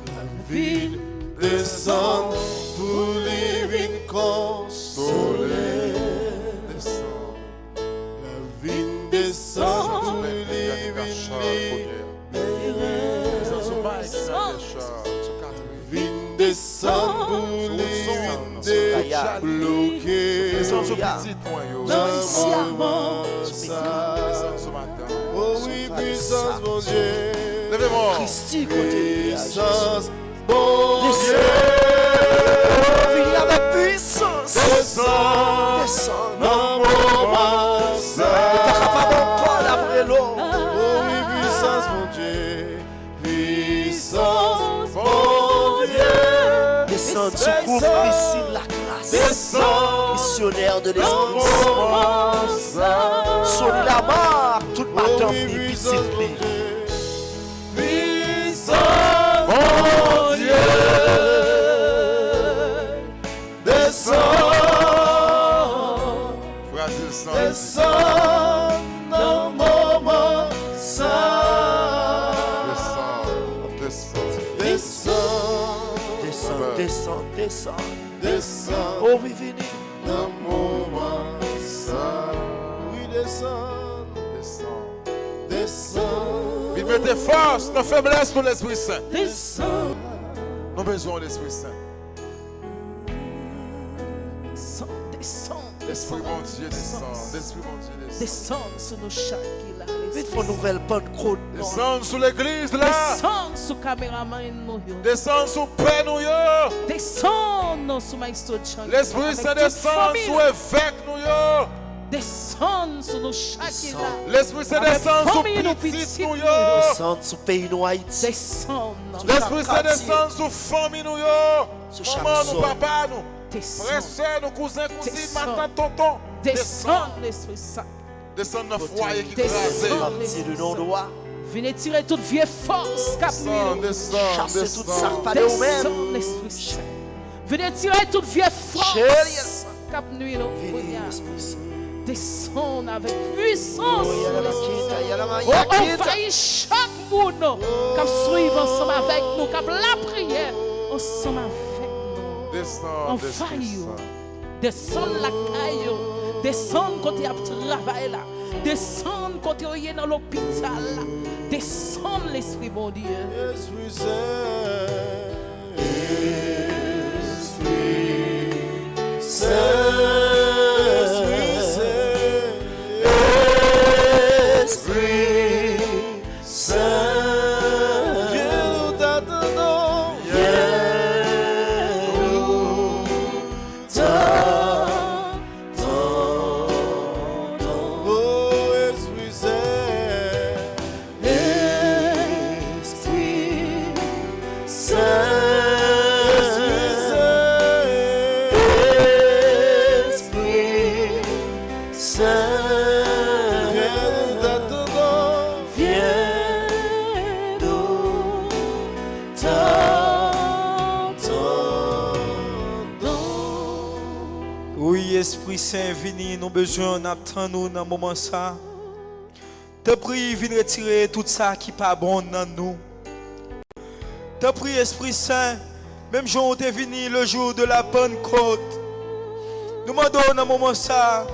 La ville descend pour les vignes consoler. Descend. La ville descend pour les vignes Descend sur Mike, Charles. Sur Catherine. vignes descend pour les vignes bloquées. Descend sur Petit Point, yo. Dans le moment ça. Descend sur Madame. Oh oui, puissance mon Dieu. Levez-moi. Christi côté à Jésus. Puissance mon Dieu. Venez avec puissance. Descend Descends. dans le moment T'as ça. capable encore après l'eau. Oh oui, puissance mon Dieu. Puissance mon Dieu. Descends du groupe ici de la grâce. Descend Missionnaire de dans l'Esprit le Saint. moment ça. Sonne la marque, toute Oh madame oui, des puissance mon disciples. Dieu. Puissance mon Dieu. Descend, Brésil sans. descend dans le moment ça. Descend. Descend. Descend, Descends, descends, descends. Descends Oh, oui, venez. dans mon sang. Oui, descends, descends. Il mettez force, nos faiblesses pour l'Esprit Saint. Descends, Nous avons besoin de l'Esprit Saint. descends, descends. L'Esprit mon Dieu descend. L'Esprit mon Dieu descend. Descends sur nos chaques là. Vite pour nouvelle Pentecôte. Descends sur l'église là. Descends sur caméraman nous. Descends sur Père nous. Descends sur Maestro John. L'Esprit Saint descend sur évêque nous. Descends sur nos chaques là. L'Esprit Saint descend sur petits nous. Descends sur pays nous Haïti. Descends. L'Esprit Saint descend sur famille nous. Sur chaque Maman nous, zone. papa nous. Descends. Frères, sœurs, nos cousins, cousines, Descends. maintenant, tonton. Descends l'Esprit Saint. Descends dans le foyer qui Descends. crase. Parti du nom de roi. Venez tirer toute vieille force cap Descends, nous. descends, Chasser toute descends. sarpe pas de vous-même. Descends l'Esprit Saint. Venez tirer toute vieille force cap nous. Venez, Esprit Saint. Descends avec puissance. Oh, y'a la maquita, y'a la Oh, maquita. envahis chaque monde qui suit ensemble avec nous, qui la prière ensemble avec nous. Descends, Envahis. descends. Descends la caille. Descends quand tu as travaillé là. Descends quand tu es dans l'hôpital là. Descends l'Esprit, mon Dieu. Esprit Saint. Esprit Saint. Viens, nous t'attendons. Oh, Esprit Saint. Esprit Saint. Viens, nous t'attendons. Oui, Esprit Saint, vini, nous besoin d'attendre nous dans le moment ça. Te prie, viens retirer tout ça qui n'est pas bon dans nous. Te prie, Esprit Saint, même jour où tu es venu le jour de la Pentecôte, nous demandons dans le moment ça,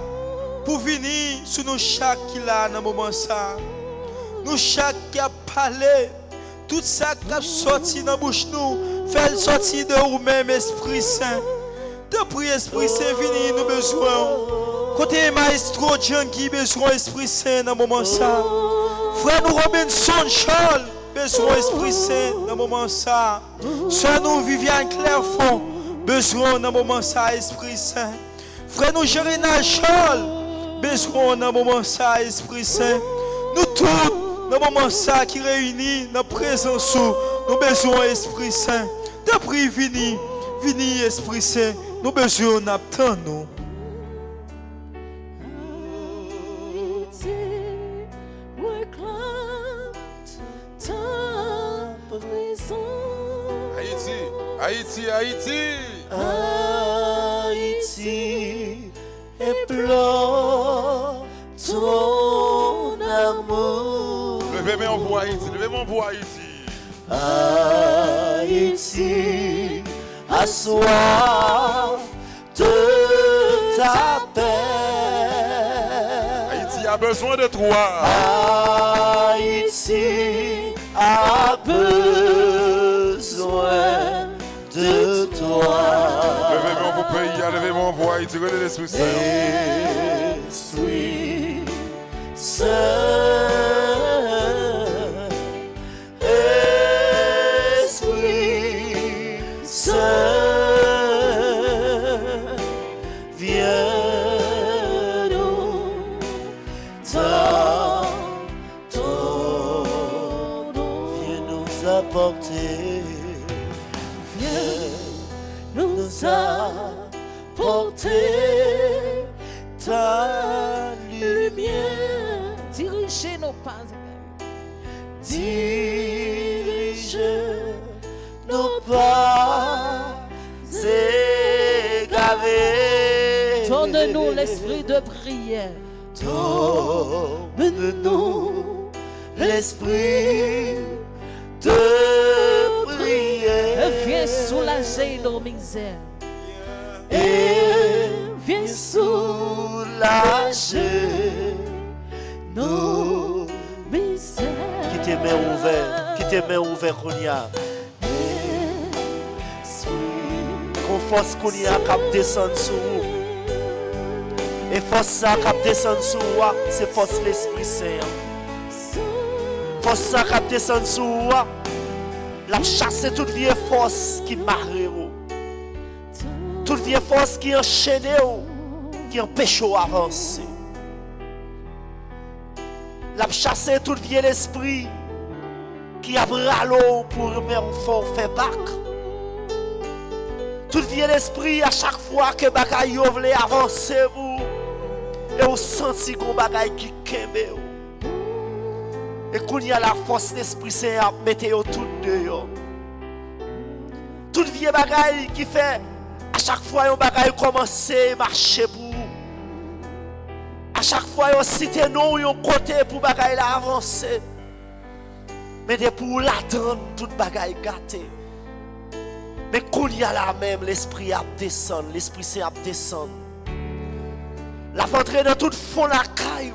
pour venir sur nous chaque qui là dans le moment ça. Nous chaque qui a parlé, tout ça qui a sorti dans la bouche nous, fait sortir de vous-même, Esprit Saint. Te prie, Esprit Saint, venir nous besoin. Côté Maestro John qui besoin Esprit Saint dans le moment ça. Frère nous Robinson Charles, besoin Esprit Saint dans le moment ça. Soeur nous Viviane Clairfond, besoin dans le moment ça, Esprit Saint. Frère nous Jérina Charles, besoin dans le moment ça, Esprit Saint. Nous tous, dans le moment ça qui réunit dans la présence, nous besoin Esprit Saint. Te prie, venir, venir Esprit Saint, nous besoin d'attendre nous. Haïti, Haïti. Haïti, implore ton amour. Levez mon pour Haïti, levez mon pour Haïti. Haïti a soif de ta paix. Haïti a besoin de toi. Haïti a besoin de toi. Levez mon pour pays, levez mon pour Haïti, regardez l'Esprit Saint. Esprit Saint. Esprit Saint, viens nous viens nous apporter, viens nous apporter ta lumière. Dirigez nos pas. Dirige nos pas égavés. Donne-nous l'esprit de prière. Donne-nous l'esprit de prière. Viens soulager soulager nos misères. Et Viens soulager nos misères. Qui tes mains ouvertes, Kounia. Qu'on force Kounia cap descendre sur vous. Et force ça cap descendre sur vous, c'est force l'Esprit Saint. Force ça cap descendre sur vous, la chasser toute vieille force qui marre. Toute vieille force qui enchaîne, qui empêche d'avancer. La chasser toute vieille esprit qui a bralo pour remettre fort faire bac. Tout vieil esprit à chaque fois que bagaille yo vle avancer vous et vous senti qu'on bagaille qui kembe. Et qu'on y a la force d'esprit Saint à mettre yo tout dehors. Tout vieil bagaille qui fait à chaque fois yon bagaille commencer marcher pour à chaque fois yon cité non yon côté pour bagaille la avancer. Mais de pour l'attendre toute bagaille gâté. Mais quand il y a là même, l'esprit a descend, l'esprit Saint a descend. La rentrée dans tout fond la caillou.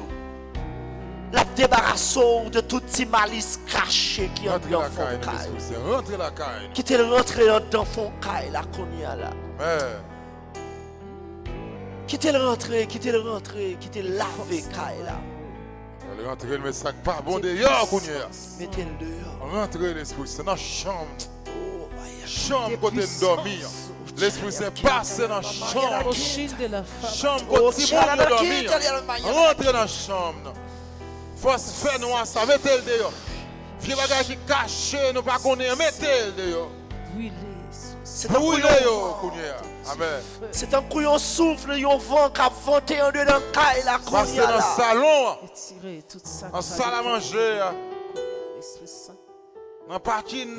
La débarrasse de tout petit malice caché qui entre dans fond caillou. Rentrez la caille. Qui te rentré dans fond caillou là qu'on y a là. Qui te rentré, qui te lavé caillou là. Rentrez le sac pas bon dehors qu'on y a. Mettez-le dehors. Rentrez l'esprit, c'est dans la chambre. Chambre côté de dormir. L'Esprit Saint passe dans la chambre. Chambre côté de dormir. Rentrez dans la chambre. Force fait noir, ça mettez-le dehors. Vieux bagage qui caché, nous pas connaître, mettez-le dehors. C'est un C'est un couillon souffle, un vent qui a vanté en dedans de caille la passez dans le salon. En salle à manger. Dans le parking.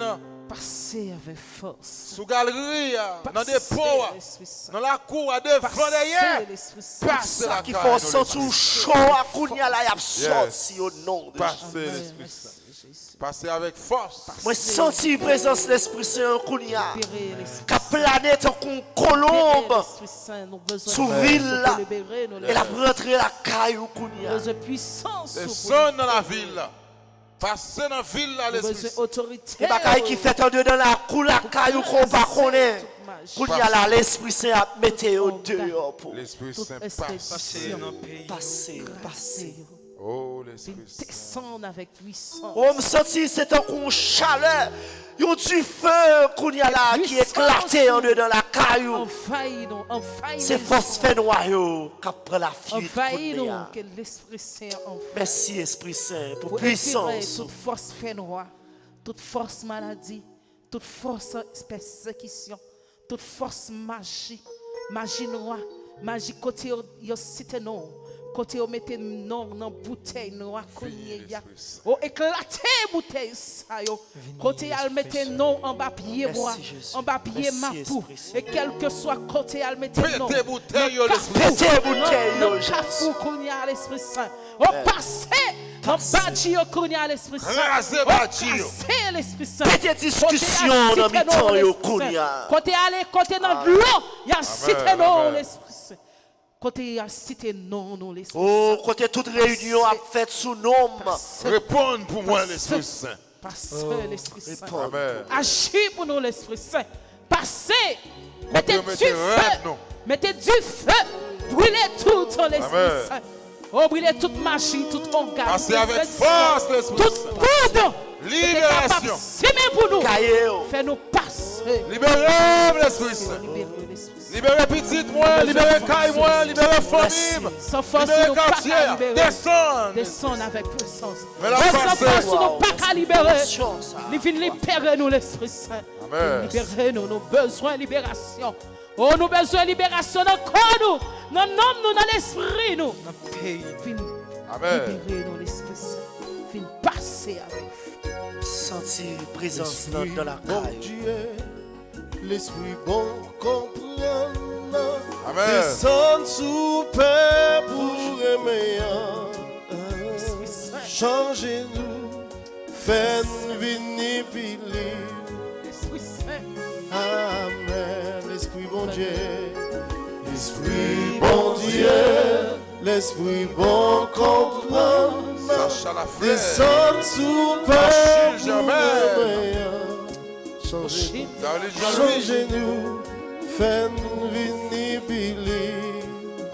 Passez avec force. Sous galerie, dans des pots, dans la cour, à deux flancs derrière. Passez la qui faut sentir chaud à Kounia là, il a sorti au nom de Passez l'Esprit Saint. Passez avec force. Moi senti la présence de l'Esprit Saint Kounia. Ka planète en colombe. Sous ville là. Et la rentrée la caillou Kounia. Descends dans la ville. Passez dans la ville là, l'Esprit Saint. Et bagaille qui fait en dedans la cour la caillou qu'on pas connaît. Kounia là, l'Esprit Saint a metté au dehors pour. L'Esprit Saint passe. Passer. Oh, l'Esprit Saint. Descendre avec puissance. On me sentit c'est un coup chaleur. Yon du feu Kounia là qui éclatait en dedans la caillou. C'est force fait noyau qui prend la fuite. Que l'Esprit Saint merci Esprit Saint pour puissance. Toute force fait noir, toute force maladie, toute force persécution, toute force magie noire, magie côté yo cité non. Côté on mette non dans bouteille noire ya o éclater bouteille ça yo côté al mette non en bas pied bois en bas pied mapou et quel que soit côté al mette non pété bouteille yo l'Esprit yo chafou konya l'Esprit Saint on passe en bâti yo konya l'Esprit Saint raser bâti yo c'est l'Esprit Saint pété discussion dans mi-temps yo konya côté aller côté dans l'eau il y a cité non l'Esprit Saint. Côté à cité non, nous l'Esprit Saint. Oh, côté toute réunion a fait sous nom. Répondre pour moi l'Esprit Saint. Passez l'Esprit Saint. Amen. Agis pour nous l'Esprit Saint. Passez. Mettez du feu. Mettez du feu. Brûlez tout dans l'Esprit Saint. Oh, brûlez toute magie, toute organe. Passez avec force l'Esprit Saint. Toute poudre. Libération. C'est même pour nous. Fais-nous passer. Libérez l'Esprit Saint. Libérez petite moi, libérez caille moi, libérez famille, libérez quartier, descends avec puissance. Mais la force, nous pas qu'à libérer. Il vient libérer nous l'Esprit Saint. Libérez nous, nos besoins de libération. Oh, nous besoin de libération dans le corps nous, dans l'homme nous, dans l'esprit nous. Amen. Libérez nous l'Esprit Saint. Viens passer avec vous. Sentir présence dans la caille. L'esprit bon comprendre. Amen. Descendre sous paix pour aimer. Changez-nous. Faites-nous venir. L'Esprit Saint. Amen. Dieu, Esprit bon Dieu, l'Esprit bon comprend, Sacha la frère. descend sous Achille peuple, Germain. changez, Darlene Jean-Louis. changez-nous, faites-nous venir pili.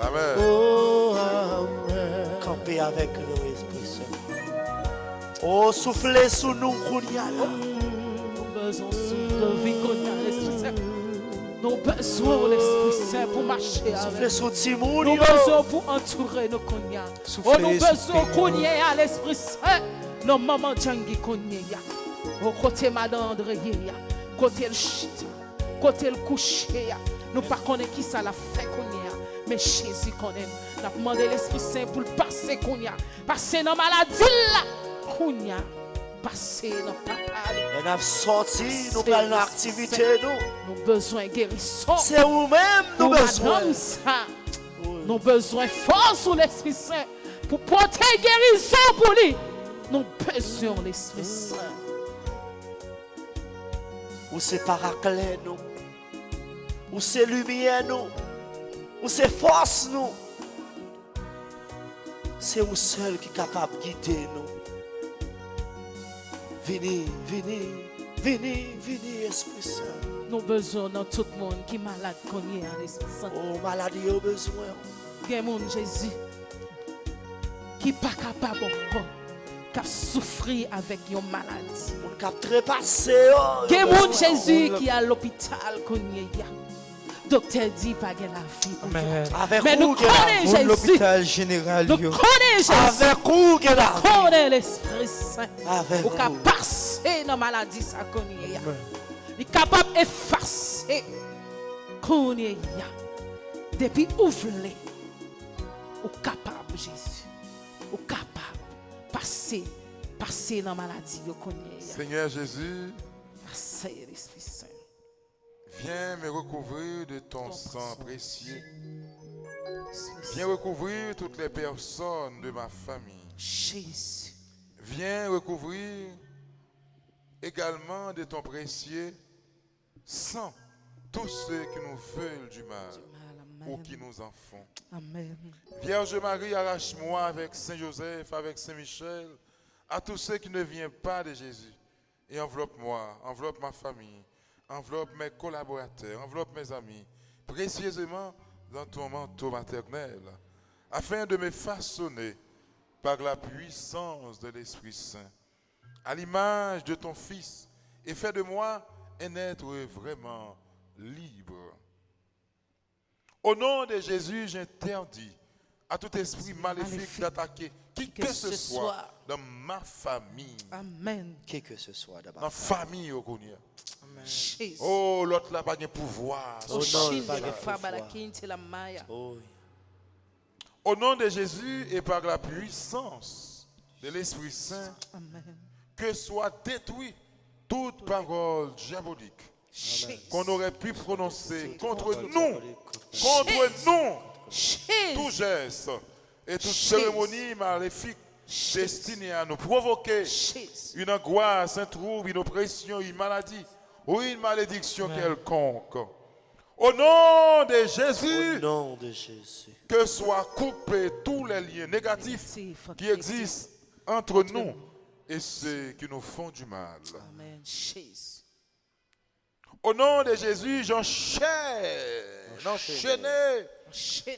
Amen. Oh, amen. Campez avec nous, Esprit Saint. Oh, soufflez sous nous, Kounia. Nous besoin de vie qu'on a l'Esprit Saint. Nous besoin de l'Esprit Saint pour marcher Soufflez avec sous nous. Timoun. Nous besoin pour entourer nos cognacs. Oh, nous besoin qu'on y ait à l'Esprit Saint. Nos mamans Djangi qu'on y ait. Au côté Madame André, côté le chita, côté le coucher. Nous pas connaître qui ça l'a fait qu'on y a. Mais Jésus connaît. Nous avons demandé l'Esprit Saint pour le passer qu'on y a. Passer dans la maladie là. Qu'on y a. Passer dans papa. On a sorti, nous parlons d'activité, nous. Nous besoin de guérison. C'est vous-même, nous Pour besoin. madame ça. Nous besoin de force sur l'Esprit Saint. Pour porter guérison pour lui. Nous besoin de l'Esprit Saint. Ou c'est paraclet, nous. Ou c'est lumière, nous. Ou c'est force, nous. C'est vous seul qui est capable de guider nous. Venez, venez, venez, venez, Esprit Saint. Nous besoin dans tout le monde qui est malade qu'on y a l'Esprit Saint. Oh, maladie au besoin. Il y a des gens, Jésus, qui n'est pas capable encore, qui a souffert avec une maladie. On cap trépasser. Il y a des gens, Jésus, qui est à l'hôpital qu'on y a. Docteur dit pas qu'il a la vie. pour Amen. lui. Avec Mais nous vous, qu'il y a la connaissons Pour Jésus. l'hôpital général, Nous yo. connaissons Jésus. Avec vous, qu'il y a la Nous connaissons l'Esprit Saint. Avec Ou qu'à vous. passer dans la maladie, ça qu'on y a. Il est capable d'effacer qu'on y a. Depuis ouvrir, ou capable, Jésus. Ou capable passer dans la maladie, qu'on y a. Seigneur Jésus, Passer l'Esprit Saint. viens me recouvrir de ton sang précieux. Viens recouvrir toutes les personnes de ma famille. Jésus. Viens recouvrir également de ton précieux sang tous ceux qui nous veulent du mal ou qui nous en font. Amen. Vierge Marie, arrache-moi avec Saint Joseph, avec Saint Michel, à tous ceux qui ne viennent pas de Jésus. Et enveloppe-moi, enveloppe ma famille, enveloppe mes collaborateurs, enveloppe mes amis, précieusement dans ton manteau maternel, afin de me façonner par la puissance de l'Esprit Saint, à l'image de ton Fils, et fais de moi un être vraiment libre. Au nom de Jésus, j'interdis à tout esprit maléfique d'attaquer qui que ce soit dans ma famille. Amen. Qui que ce soit d'abord. Dans la famille, au Kounia. Jésus. Oh, l'autre là, pas de pouvoir. Oh, non, Chine pas de de femme à la pouvoir. quinte, c'est la maille. Oh, oui. Au nom de Jésus et par la puissance de l'Esprit Saint, Amen. que soit détruite toute parole diabolique Jésus. qu'on aurait pu prononcer contre nous, tout Jésus. geste et toute cérémonie maléfique destinée à nous provoquer Jésus. une angoisse, un trouble, une oppression, une maladie ou une malédiction quelconque. Au nom de Jésus, Au nom de Jésus. que soient coupés tous les liens négatifs qui existent entre nous et ceux qui nous font du mal. Amen. Jésus. Au nom de Jésus, j'enchaîne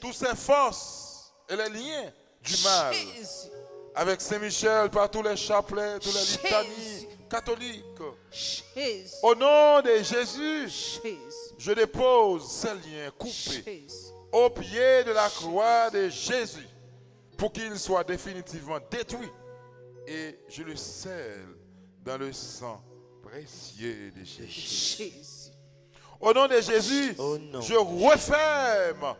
tous ces forces et les liens du mal Jésus. avec Saint-Michel par tous les chapelets, tous les Jésus. litanies catholiques. Jésus. Au nom de Jésus, Jésus. je dépose ces liens coupés Jésus. au pied de la croix de Jésus pour qu'ils soient définitivement détruits et je le scelle dans le sang précieux de Jésus. Jésus. Au nom de Jésus, Au nom je referme.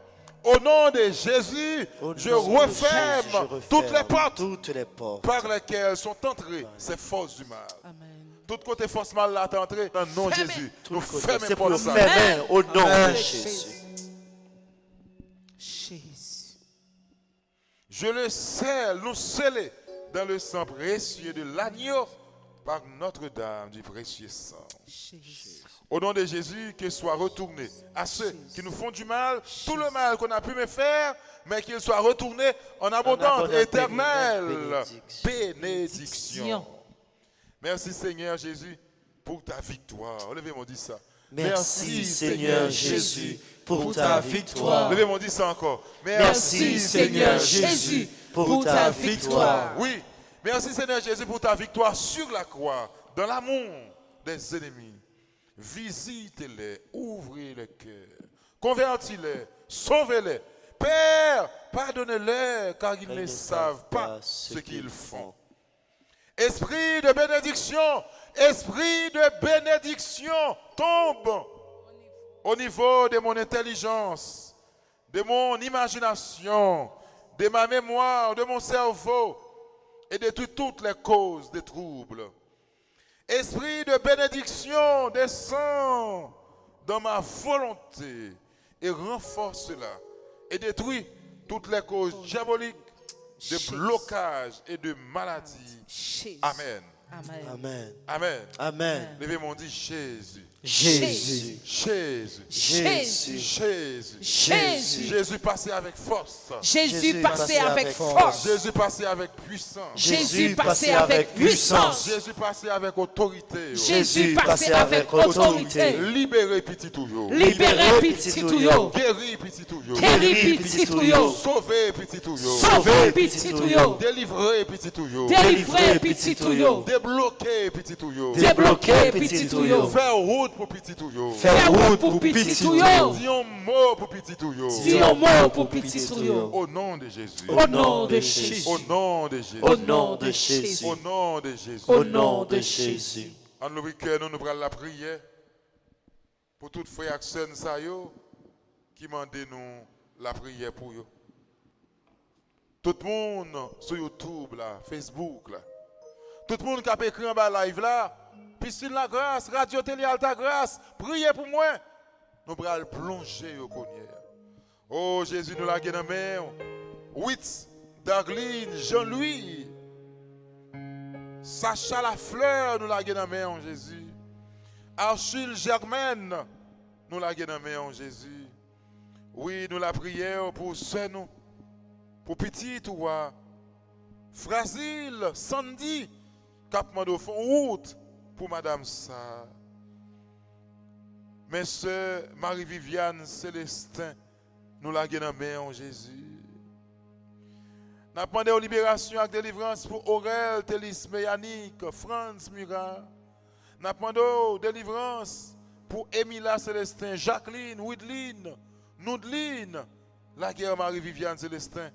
Au nom de Jésus, Au je nom de referme Jésus, je referme toutes les portes toutes les portes. par lesquelles sont entrées ces forces du mal. Amen. Tout côté force mal là est entré dans le nom de Jésus. Nous fermons C'est pour le ça. faire au nom de Amen. Jésus. Jésus. Je le scelle, nous sceller dans le sang précieux de l'agneau par Notre-Dame du précieux sang. Jésus. Au nom de Jésus, qu'il soit retourné à ceux qui nous font du mal, tout le mal qu'on a pu me faire, mais qu'il soit retourné en abondante, éternelle bénédiction. Merci Seigneur Jésus pour ta victoire. Levez-moi, dis ça. Merci Seigneur Jésus pour ta victoire. Levez-moi, dis ça encore. Merci Seigneur Jésus pour ta victoire. Oui, merci Seigneur Jésus pour ta victoire sur la croix, dans l'amour des ennemis. Visitez-les, ouvrez les cœurs, convertis-les, sauvez-les. Père, pardonnez-les car ils ne savent pas ce qu'ils font. Esprit de bénédiction, tombe au niveau de mon intelligence, de mon imagination, de ma mémoire, de mon cerveau et de toutes les causes de troubles. Esprit de bénédiction, descend dans ma volonté et renforce-la et détruit toutes les causes diaboliques de blocage et de maladie. Amen. Amen. Amen. Amen. Amen. Levez-moi, dit Jésus. Jésus. Jésus. Jésus. Jésus. Jésus. Jésus passé avec force. Jésus passé avec force. Jésus passé avec puissance. Jésus passé avec puissance. Jésus passé avec autorité. Jésus passé avec autorité. Libéré petit toujours. Libéré petit touyo. Guéri petit toujours. Guéri petit touyo. Sauvé petit toujours. Sauvé petit touyo. Délivré petit toujours. Délivré petit touyo. Débloqué petit toujours. Débloqué petit touyo. Faire route pour petit toujours. Faire route pour petit touyo. Dis un mot pour petit toujours. Dis un mot pour petit touyo. Au nom de Jésus. Au nom de Jésus. Au nom de Jésus. Au nom de Jésus. Au nom de Jésus. Au nom de Jésus. En le week-end, nous prenons la prière pour toutes les frères et sœurs qui demandent nous la prière pour eux. Tout le monde sur YouTube, là, Facebook, là. Tout le monde qui a écrit en bas live là, Piscine la grâce, Radio Télé Alta Grâce, priez pour moi. Nous allons plonger au Connier. Oh Jésus, nous l'a gagné dans main. Witz, Darlene, Jean-Louis, Sacha Lafleur, nous l'a gagné dans main, Jésus. Achille Germaine, nous l'a gagné dans main, Jésus. Oui, nous la prière pour ceux nous, pour petit ou Frasile, Sandy, Cap Mando font route pour Madame Sa. Mes soeurs, Marie-Viviane, Célestin, nous la gagnons en Jésus. Nous avons demandé aux libérations et délivrance pour Aurel, Télis, Yannick, Franz, Murat. Nous avons demandé aux délivrances pour Emilia, Célestin, Jacqueline, Widline, Noudline, la guerre Marie-Viviane, Célestin.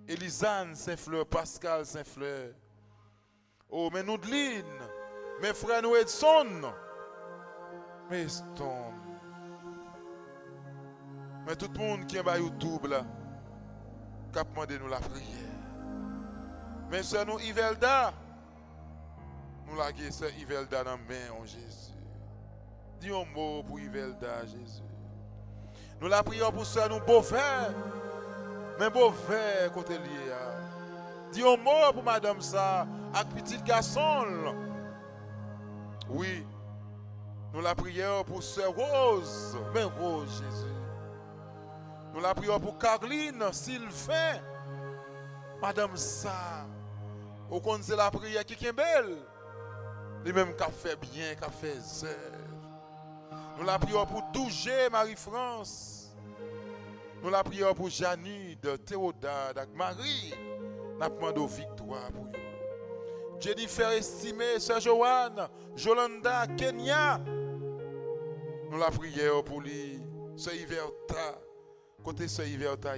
Elisane Saint-Fleur, Pascal Saint-Fleur. Oh, mais Noudline, mes frères nous Edson, mais Stone. Mais tout le monde qui est sur YouTube là, qui a demandé nous la prière. Mais sœur nous Ivelda, nous la gué sœur Ivelda dans la main en Jésus. Dis un mot pour Ivelda, Jésus. Nous la prions pour sœur nous Beauvais. Mais Beauvais côté lié. Dis un mot pour madame ça, avec petit garçon. Oui. Nous la prions pour sœur Rose. Mais Rose, Jésus. Nous la prions pour Caroline, Sylvain. Madame ça. Au compte c'est la prière qui est belle. Les mêmes qui fait bien, qui fait zèle. Nous la prions pour Dougé, Marie-France. Nous la prions pour Janine, Théodade, Marie. Nous demandons victoire pour eux. Jennifer estimée, Sœur Joanne, Jolanda, Kenya. Nous la prions pour lui. Sœur Iverta, côté Sœur Iverta.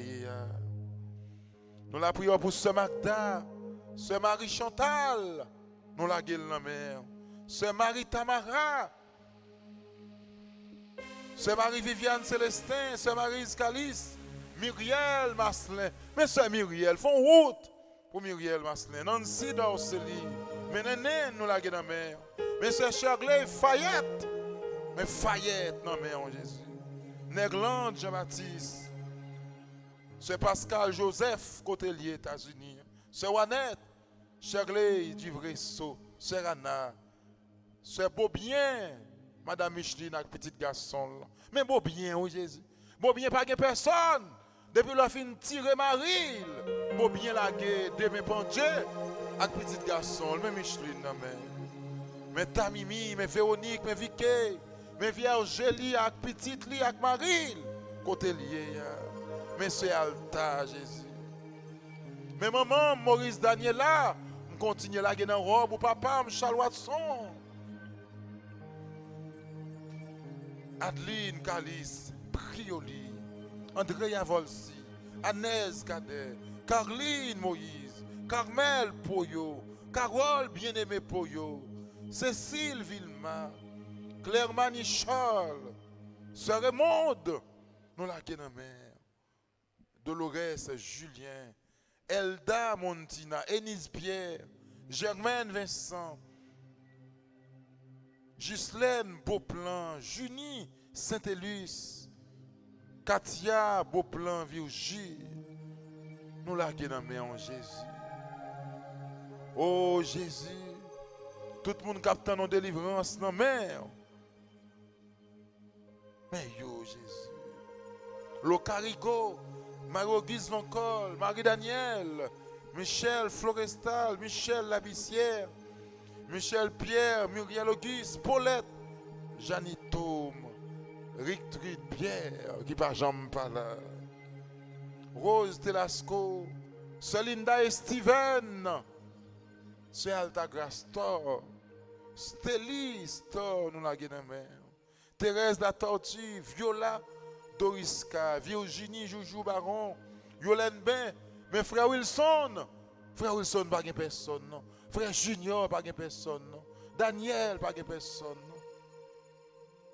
Nous la prions pour Sœur Magda, Sœur Marie Chantal. Nous la gueule la mère. Sœur Marie Tamara. Sœur Marie-Viviane Célestin, Sœur Marie Iscalis, Muriel Maslin. Mais Sœur Muriel, font route pour Muriel Maslin. Nancy Dorsely, mais Néné nous la gueule la mère. Mais Sœur Charlet Fayette. Mais Fayette, non mais en Jésus. Negland Jean-Baptiste. Sœur Pascal Joseph, côté lié États-Unis. Sœur Wanette, Charlet du Vresso. Sœur Anna. Sœur Beaubien, Madame Micheline avec petit garçon. Mais bon bien, oui Jésus. Bon bien pas de personne. Depuis la fin tirer Marie. Bon bien la guerre de mes pendus avec petit garçon, mais Micheline non mais Tamimi, mais Véronique, mais Vicky, mais Viergélie avec petite li avec Marie. Côté lié. Mais c'est Alta Jésus. Mais maman Maurice Daniela, je continue la guerre dans robe ou papa Charles Watson. Adeline Calice, Prioli, Andrea Volsi, Anès Cadet, Carline Moïse, Carmel Poyo, Carole Bien-Aimé Poyo, Cécile Vilma, Claire Manichal, Sœur Raymond, nous la mère, Dolores Julien, Elda Montina, Enise Pierre, Germaine Vincent, Ghislaine Beauplan, Junie Saint-Élus, Katia Beauplan Virgie, nous la en Jésus. Oh Jésus, tout le monde capte nos délivrances dans mer. Mais yo Jésus. Locarigo, Marie-Auguste Vancol, Marie-Daniel, Michel Florestal, Michel Labissière, Michel Pierre, Muriel Auguste, Paulette, Janitome, Rictrude Pierre, qui par jambe pas là, Rose Telasco, Celinda et Steven, c'est Alta Grastor, Stélie Stor, nous la guénamère, Thérèse la Tortue, Viola, Doriska, Virginie Joujou Baron, Yolène Ben, mais frère Wilson pas de personne, non. Frère Junior, pas de personne, non. Daniel, pas de personne, non.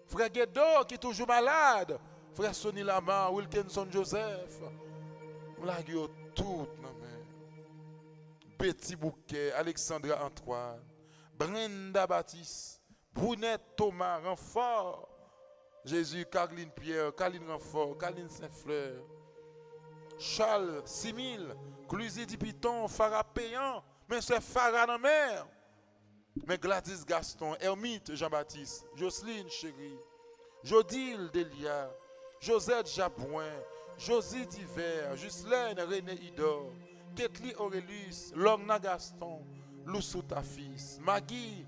Frère Guédo, qui est toujours malade. Frère Sonny Lamar, Wilkinson Joseph. On l'a eu tout, non, mais. Betty Bouquet, Alexandra Antoine, Brenda Baptiste, Brunette Thomas, Renfort, Jésus, Caroline Pierre, Caroline Renfort, Caroline Saint-Fleur, Charles Simil, Cluzy Dipiton, Farah Payan, mais c'est Farah dans la mer. Mais Gladys Gaston, Hermite Jean-Baptiste, Jocelyne Chéri, Jodile Delia, Josette Jabouin, Josie Diver, Ghislaine René Idor, Ketli Aurelius, Longna Gaston, Loussou Tafis, Maggie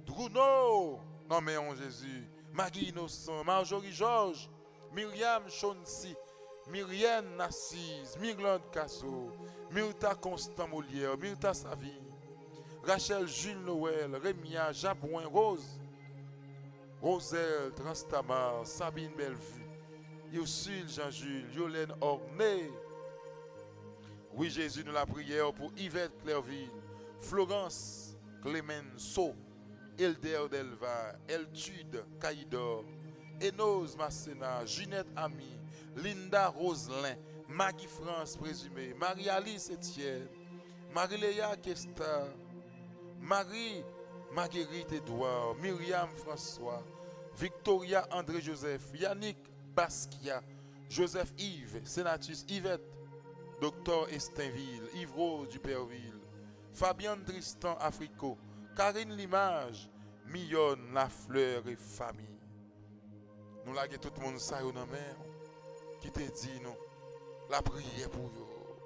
Druno, non mais en Jésus, Maggie Innocent, Marjorie Georges, Myriam Chonsi, Myrienne Nassise, Mirlande Casso, Myrta Constant Molière, Myrta Savine, Rachel Jules Noël, Rémia Jabouin Rose, Roselle Transtamar, Sabine Bellevue, Ursule Jean-Jules, Yolène Orné. Oui, Jésus, nous la prière pour Yvette Clairville, Florence Clemenceau, Elder Delva, Eltude Caïdor, Enos Massena, Ginette Ami, Linda Roselin, Maggie France présumée, Marie-Alice Etienne, Marie-Léa Kesta, Marie Marguerite Edouard, Myriam François, Victoria André Joseph, Yannick Basquiat, Joseph Yves, Sénatus Yvette, Docteur Estinville, Yves Rose Duperville, Fabienne Tristan Africo, Karine Limage, Millonne Lafleur et famille. Nous laguons tout le monde ça dans la mer qui te dit nous la prière pour eux.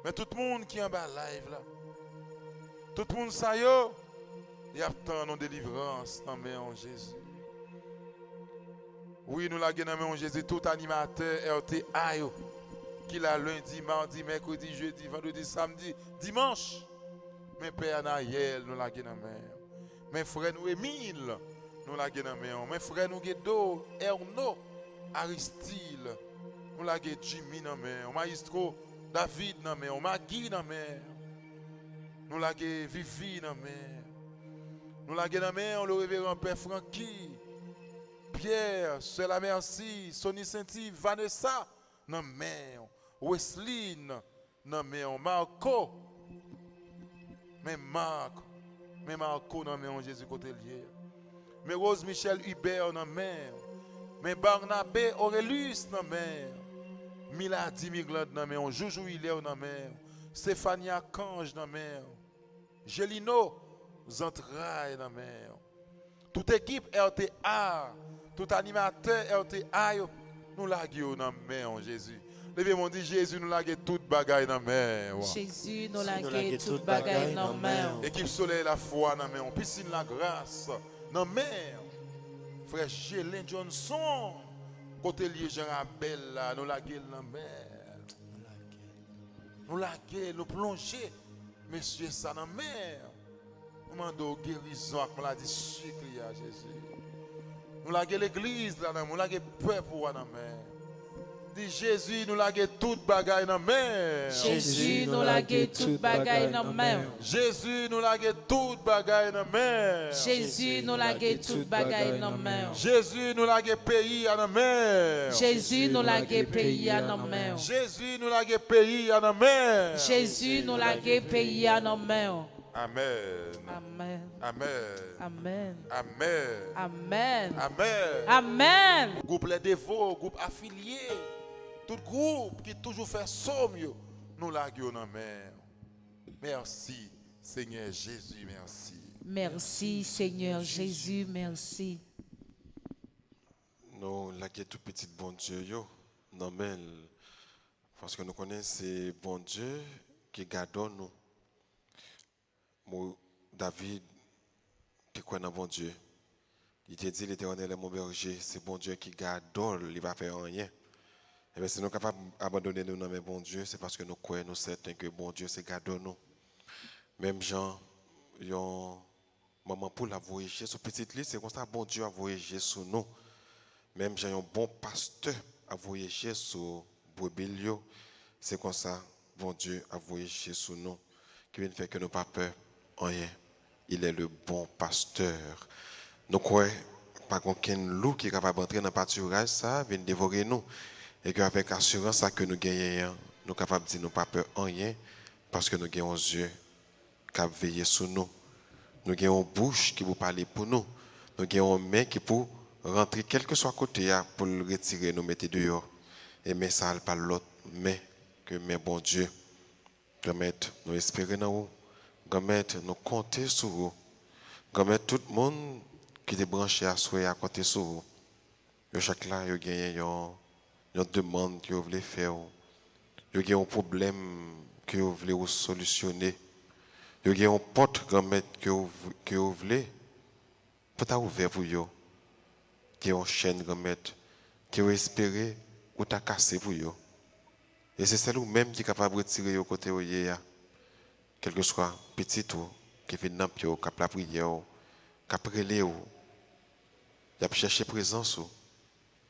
Mais tout le monde qui est en bas live là, tout le monde ça yo, il attend nos délivrances dans la en Jésus. Oui, nous laguons dans la en Jésus tout animateur RTA yo, qui l'a lundi, mardi, mercredi, jeudi, vendredi, samedi, dimanche. Mais Père Naël nous laguons dans la mer. Mes frères nous Émile nous laguons dans la mer. Mes frères nous Guédo, Erno, Aristide, nous laguons Jimmy dans la mer. Maestro David dans la mer. Maggie dans la mer. Nous laguons Vivi dans la mer. Nous laguons dans la mer le révérend Père Francky, Pierre, Sœur la Merci, Sonny Saint-Yves, Vanessa dans la mer. Wesline dans la mer. Marco, mais Marco dans la mer, Jésus côté lié. Mais Rose Michel Hubert dans la mer. Mais Barnabé Aurelius dans la mer. Milady Miglande dans la mer. Joujou Hilaire dans la mer. Stéphania Kange dans la mer. Gelino Zantraille dans la mer. toute équipe RTA, tout animateur RTA, nous laguons dans la main, Jésus. Levez-moi, dit Jésus, nous laguons toute bagaille dans la main. Jésus, nous laguons toute bagaille dans la main. Équipe soleil, la foi dans la main. Piscine, la grâce dans la main. Frère Gélin Johnson, côté lié Jean Abel, nous laguons dans la main. Nous laguons, nous plongeons, monsieur, ça dans la main. Nous demandons guérison, comme l'a dit, sucre à Jésus. Nous laguons l'église, nous laguons peuple pour la main. Dis Jésus, nous laguons toute bagaille dans la main. Jésus, nous laguons toute bagaille dans la main. Jésus, nous laguons toute bagaille dans la main. Jésus, nous laguons toute bagaille dans la main. Jésus, nous laguons pays à la main. Jésus, nous laguons pays à la main. Jésus, nous laguons pays à la main. Jésus, nous laguons pays à la main. Amen. Amen. Amen. Amen. Amen. Amen. Amen. Amen. Groupe les dévots, groupe affiliés, tout groupe qui toujours fait somme, nous laguons dans la main. Merci, Seigneur Jésus, merci. Merci, Seigneur Jésus, merci. Nous laguons tout petit bon Dieu, non mais parce que nous connaissons c'est bon Dieu qui garde nous. David, tu crois dans bon Dieu. Il te dit, l'Éternel est mon berger, c'est bon Dieu qui garde, il ne va faire rien. Et bien, si nous sommes capables d'abandonner nous dans bon Dieu, c'est parce que nous croyons, nous certains que bon Dieu, c'est garde nous. Même Jean, maman pour la voyager sur petite liste, c'est comme ça, bon Dieu a voyagé sur nous. Même Jean, un bon pasteur a voyagé sur Brebelio, c'est comme ça, bon Dieu a voyagé sur nous, qui vient faire que nous pas peur. Rien. Il est le bon pasteur. Nous croyons pas qu'aucun loup qui est capable d'entrer dans le pâturage, ça vient dévorer nous. Et qu'avec assurance ça que nous gagnons, nous sommes capables de dire nous pas peur rien parce que nous avons des yeux qui veillent sur nous. Nous avons une bouche qui vous parle pour nous. Nous avons une main qui peut rentrer quel que soit côté pour le retirer, nous mettre dehors. Et mais ça pas l'autre main que mais bon Dieu. Nous espérons dans vous. Nous compter sur vous. Tout le monde qui est branché à soi à compter sur vous. Chaque là, il y a une demande que vous voulez faire. Il y a un problème que vous voulez solutionner. Il y a une porte que vous voulez. Peut-être ouvert pour vous. Il y a une chaîne que vous espérez ou t'as cassé pour vous. Et c'est celle-là qui est capable de retirer au côté où il y a. Quel que soit petit ou qui vient dans le qui a la prière, qui a prélé, il a cherché présence,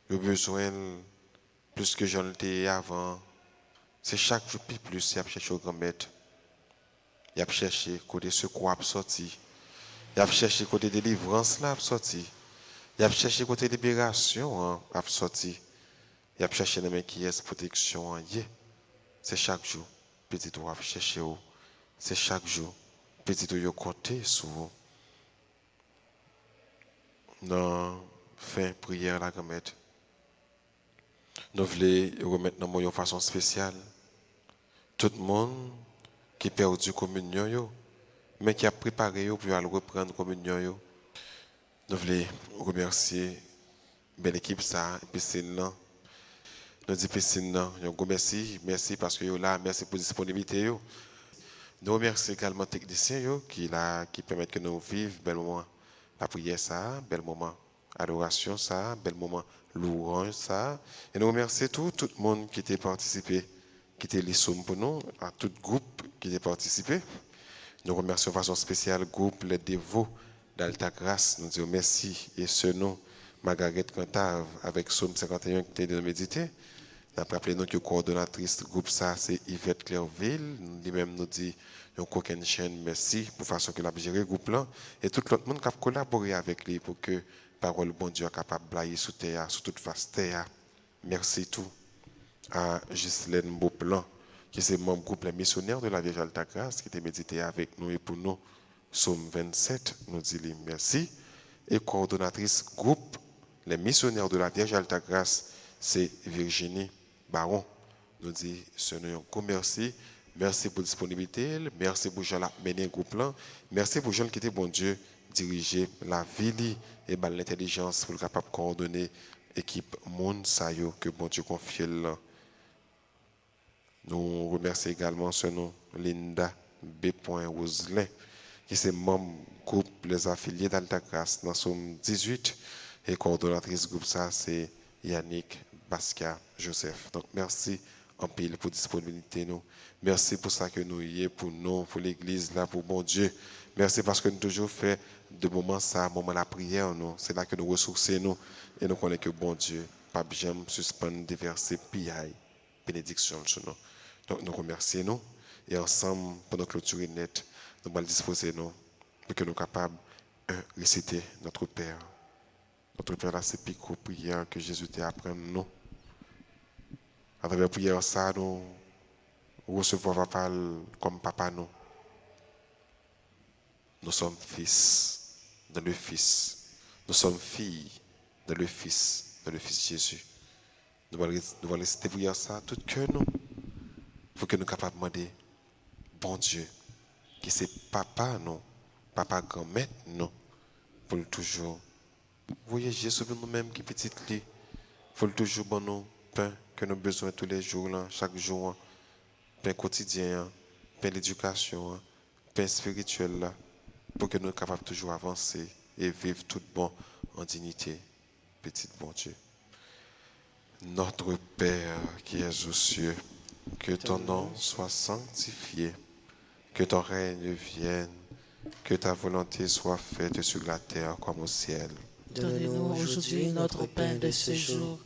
il a besoin plus que j'en étais avant. C'est chaque jour plus, il a cherché au grand-maître. Il a cherché côté secours à sortir. Il a cherché côté délivrance là à sortir. Il a cherché côté libération à sortir. Il a cherché dans qui est protection. C'est chaque jour petit ou à chercher. C'est chaque jour, petit ou côté sur vous. Dans fin prière la grand-mère. Nous voulons remettre dans une façon spéciale tout le monde qui a perdu communion, mais qui a préparé pour aller reprendre communion. Nous voulons remercier belle équipe ça, piscine là. Nous disons piscine là, merci parce que là, merci pour la disponibilité. Nous remercions également les techniciens qui permettent que nous vivions bel moment la prière, ça, bel moment adoration, ça, bel moment louange, ça. Et nous remercions tout le monde qui a participé, qui était les sommes pour nous, à tout groupe qui a participé. Nous remercions de façon spéciale le groupe Les Dévots d'Alta Grâce. Nous disons merci et ce nom, Margaret Cantave, avec Somme 51 qui était de méditer. Nous avons rappelé que la coordonnatrice du groupe, ça, c'est Yvette Clairville. Lui-même nous dit, une chaîne, merci pour façon que l'a géré le groupe là. Et tout le monde qui a collaboré avec lui pour que la parole bon Dieu soit capable de blayer sous terre, sous toute face terre. Merci tout à Ghislaine Beauplan, qui est membre du groupe Les Missionnaires de la Vierge Alta Grâce, qui était médité avec nous et pour nous. Somme 27, nous dit merci. Et coordonnatrice groupe Les Missionnaires de la Vierge Alta Grâce, c'est Virginie Baron. Nous dit ce nom merci. Merci pour la disponibilité. Merci pour Jean-Luc Mené groupe là. Merci pour Jean qui était bon Dieu diriger la vie et l'intelligence pour le capable de coordonner l'équipe monde ça yo que bon Dieu confie là. Nous remercions également ce nom Linda B. Roselin qui est membre groupe les affiliés d'Alta Grace dans Somme 18 et coordonnatrice groupe ça c'est Yannick Basca Joseph. Donc merci en pile pour disponibilité nous. Merci pour ça que nous y est pour nous, pour l'église là, pour bon Dieu. Merci parce que nous toujours fait de moments ça, moment la prière nous. C'est là que nous ressourçons nous et nous connaissons que bon Dieu, pas jamais suspendre des versets piaille, bénédiction sur nous. Donc nous remercions nous et ensemble pour nous clôturer net, nous allons disposer nous pour que nous soyons capables de réciter notre Père. Notre Père là, c'est pico prière que Jésus t'a appris nous. À travers la prière ça, nous recevons papa comme papa nous. Nous sommes fils dans le Fils. Nous sommes filles dans le Fils Jésus. Nous allons réciter prière ça tout cœur nous. Pour que nous soyons capables de demander, bon Dieu, qui c'est papa nous, papa grand-mère nous, pour toujours. Vous voyez Jésus pour nous-mêmes qui petit lit, pour toujours bon nous pain que nous avons besoin tous les jours, là, chaque jour, pain quotidien, pain l'éducation, pain spirituel, là, pour que nous soyons capables de toujours avancer et vivre tout bon en dignité. Petit bon Dieu. Notre Père qui es aux cieux, que ton nom soit sanctifié, que ton règne vienne, que ta volonté soit faite sur la terre comme au ciel. Donnez-nous aujourd'hui notre pain de ce jour.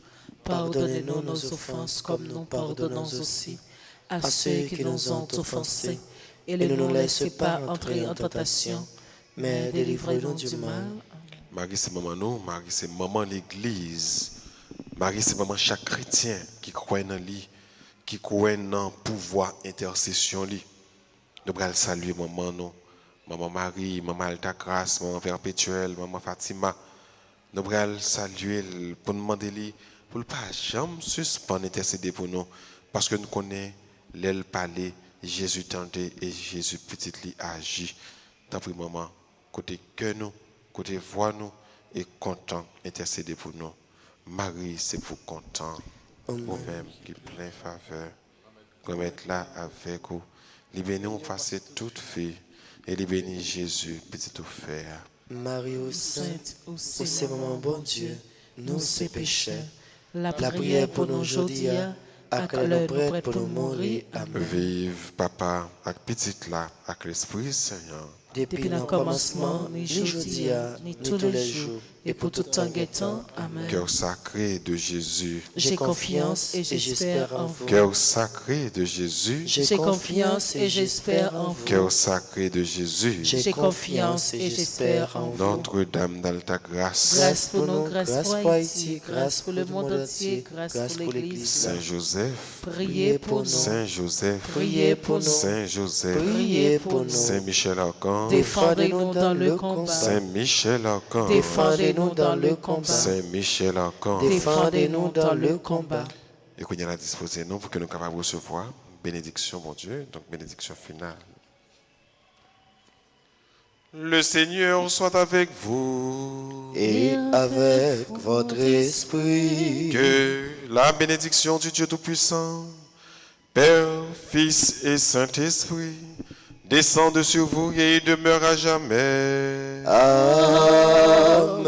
Pardonnez-nous nos offenses comme nous pardonnons aussi à ceux qui nous ont offensés. Et ne nous laisse pas entrer en tentation, mais délivrez-nous du mal. Marie, c'est maman nous, Marie, c'est maman l'Église. Marie, c'est maman chaque chrétien qui croit dans lui, qui croit dans le pouvoir intercession lui. Nous allons saluer maman nous, maman Marie, maman Alta Grace, maman Perpétuelle, maman Fatima. Nous allons saluer pour nous demander lui, pour ne pas jamais suspendre intercéder pour nous, parce que nous connaissons l'aile parler, Jésus tenté et Jésus petit lui agit. Tant pis maman, côté cœur nous, côté voix nous, et content intercéder pour nous. Marie, c'est pour content. Vous-même qui plein faveur, comme être là avec vous. Libérez-nous passer toute fille et libérez Jésus, petit offert. Marie ô sainte, ô c'est maman bon Dieu, nous ces pécheurs, La prière pour nous aujourd'hui, à l'heure prête pour nous mourir. Amen. Vive papa, avec petite là, avec l'Esprit Seigneur. Depuis le commencement, ni aujourd'hui, ni tous les jours, et pour tout temps guettant. Amen. Cœur sacré de Jésus. J'ai confiance et j'espère en vous. Cœur sacré de Jésus. J'ai confiance et j'espère en vous. Cœur sacré de Jésus. J'ai confiance et j'espère en vous. Notre-Dame d'Alta Grace. Grâce pour nous, grâce pour pour Haïti, Haïti, grâce pour le monde entier, grâce pour l'Église. Saint Joseph. Priez pour nous. Saint Joseph. Priez pour nous. Saint Joseph. Priez pour nous. Saint Michel Archange. Défendez-nous dans le combat. Saint Michel Archange. Défendez-nous dans le combat. Saint Michel Archange. Défendez-nous dans le combat. Et qu'on y a disposé nous pour que nous capables de recevoir bénédiction, mon Dieu, donc bénédiction finale. Le Seigneur soit avec vous. et avec votre esprit. Que la bénédiction du Dieu Tout-Puissant, Père, Fils et Saint-Esprit, descende sur vous et demeure à jamais. Amen.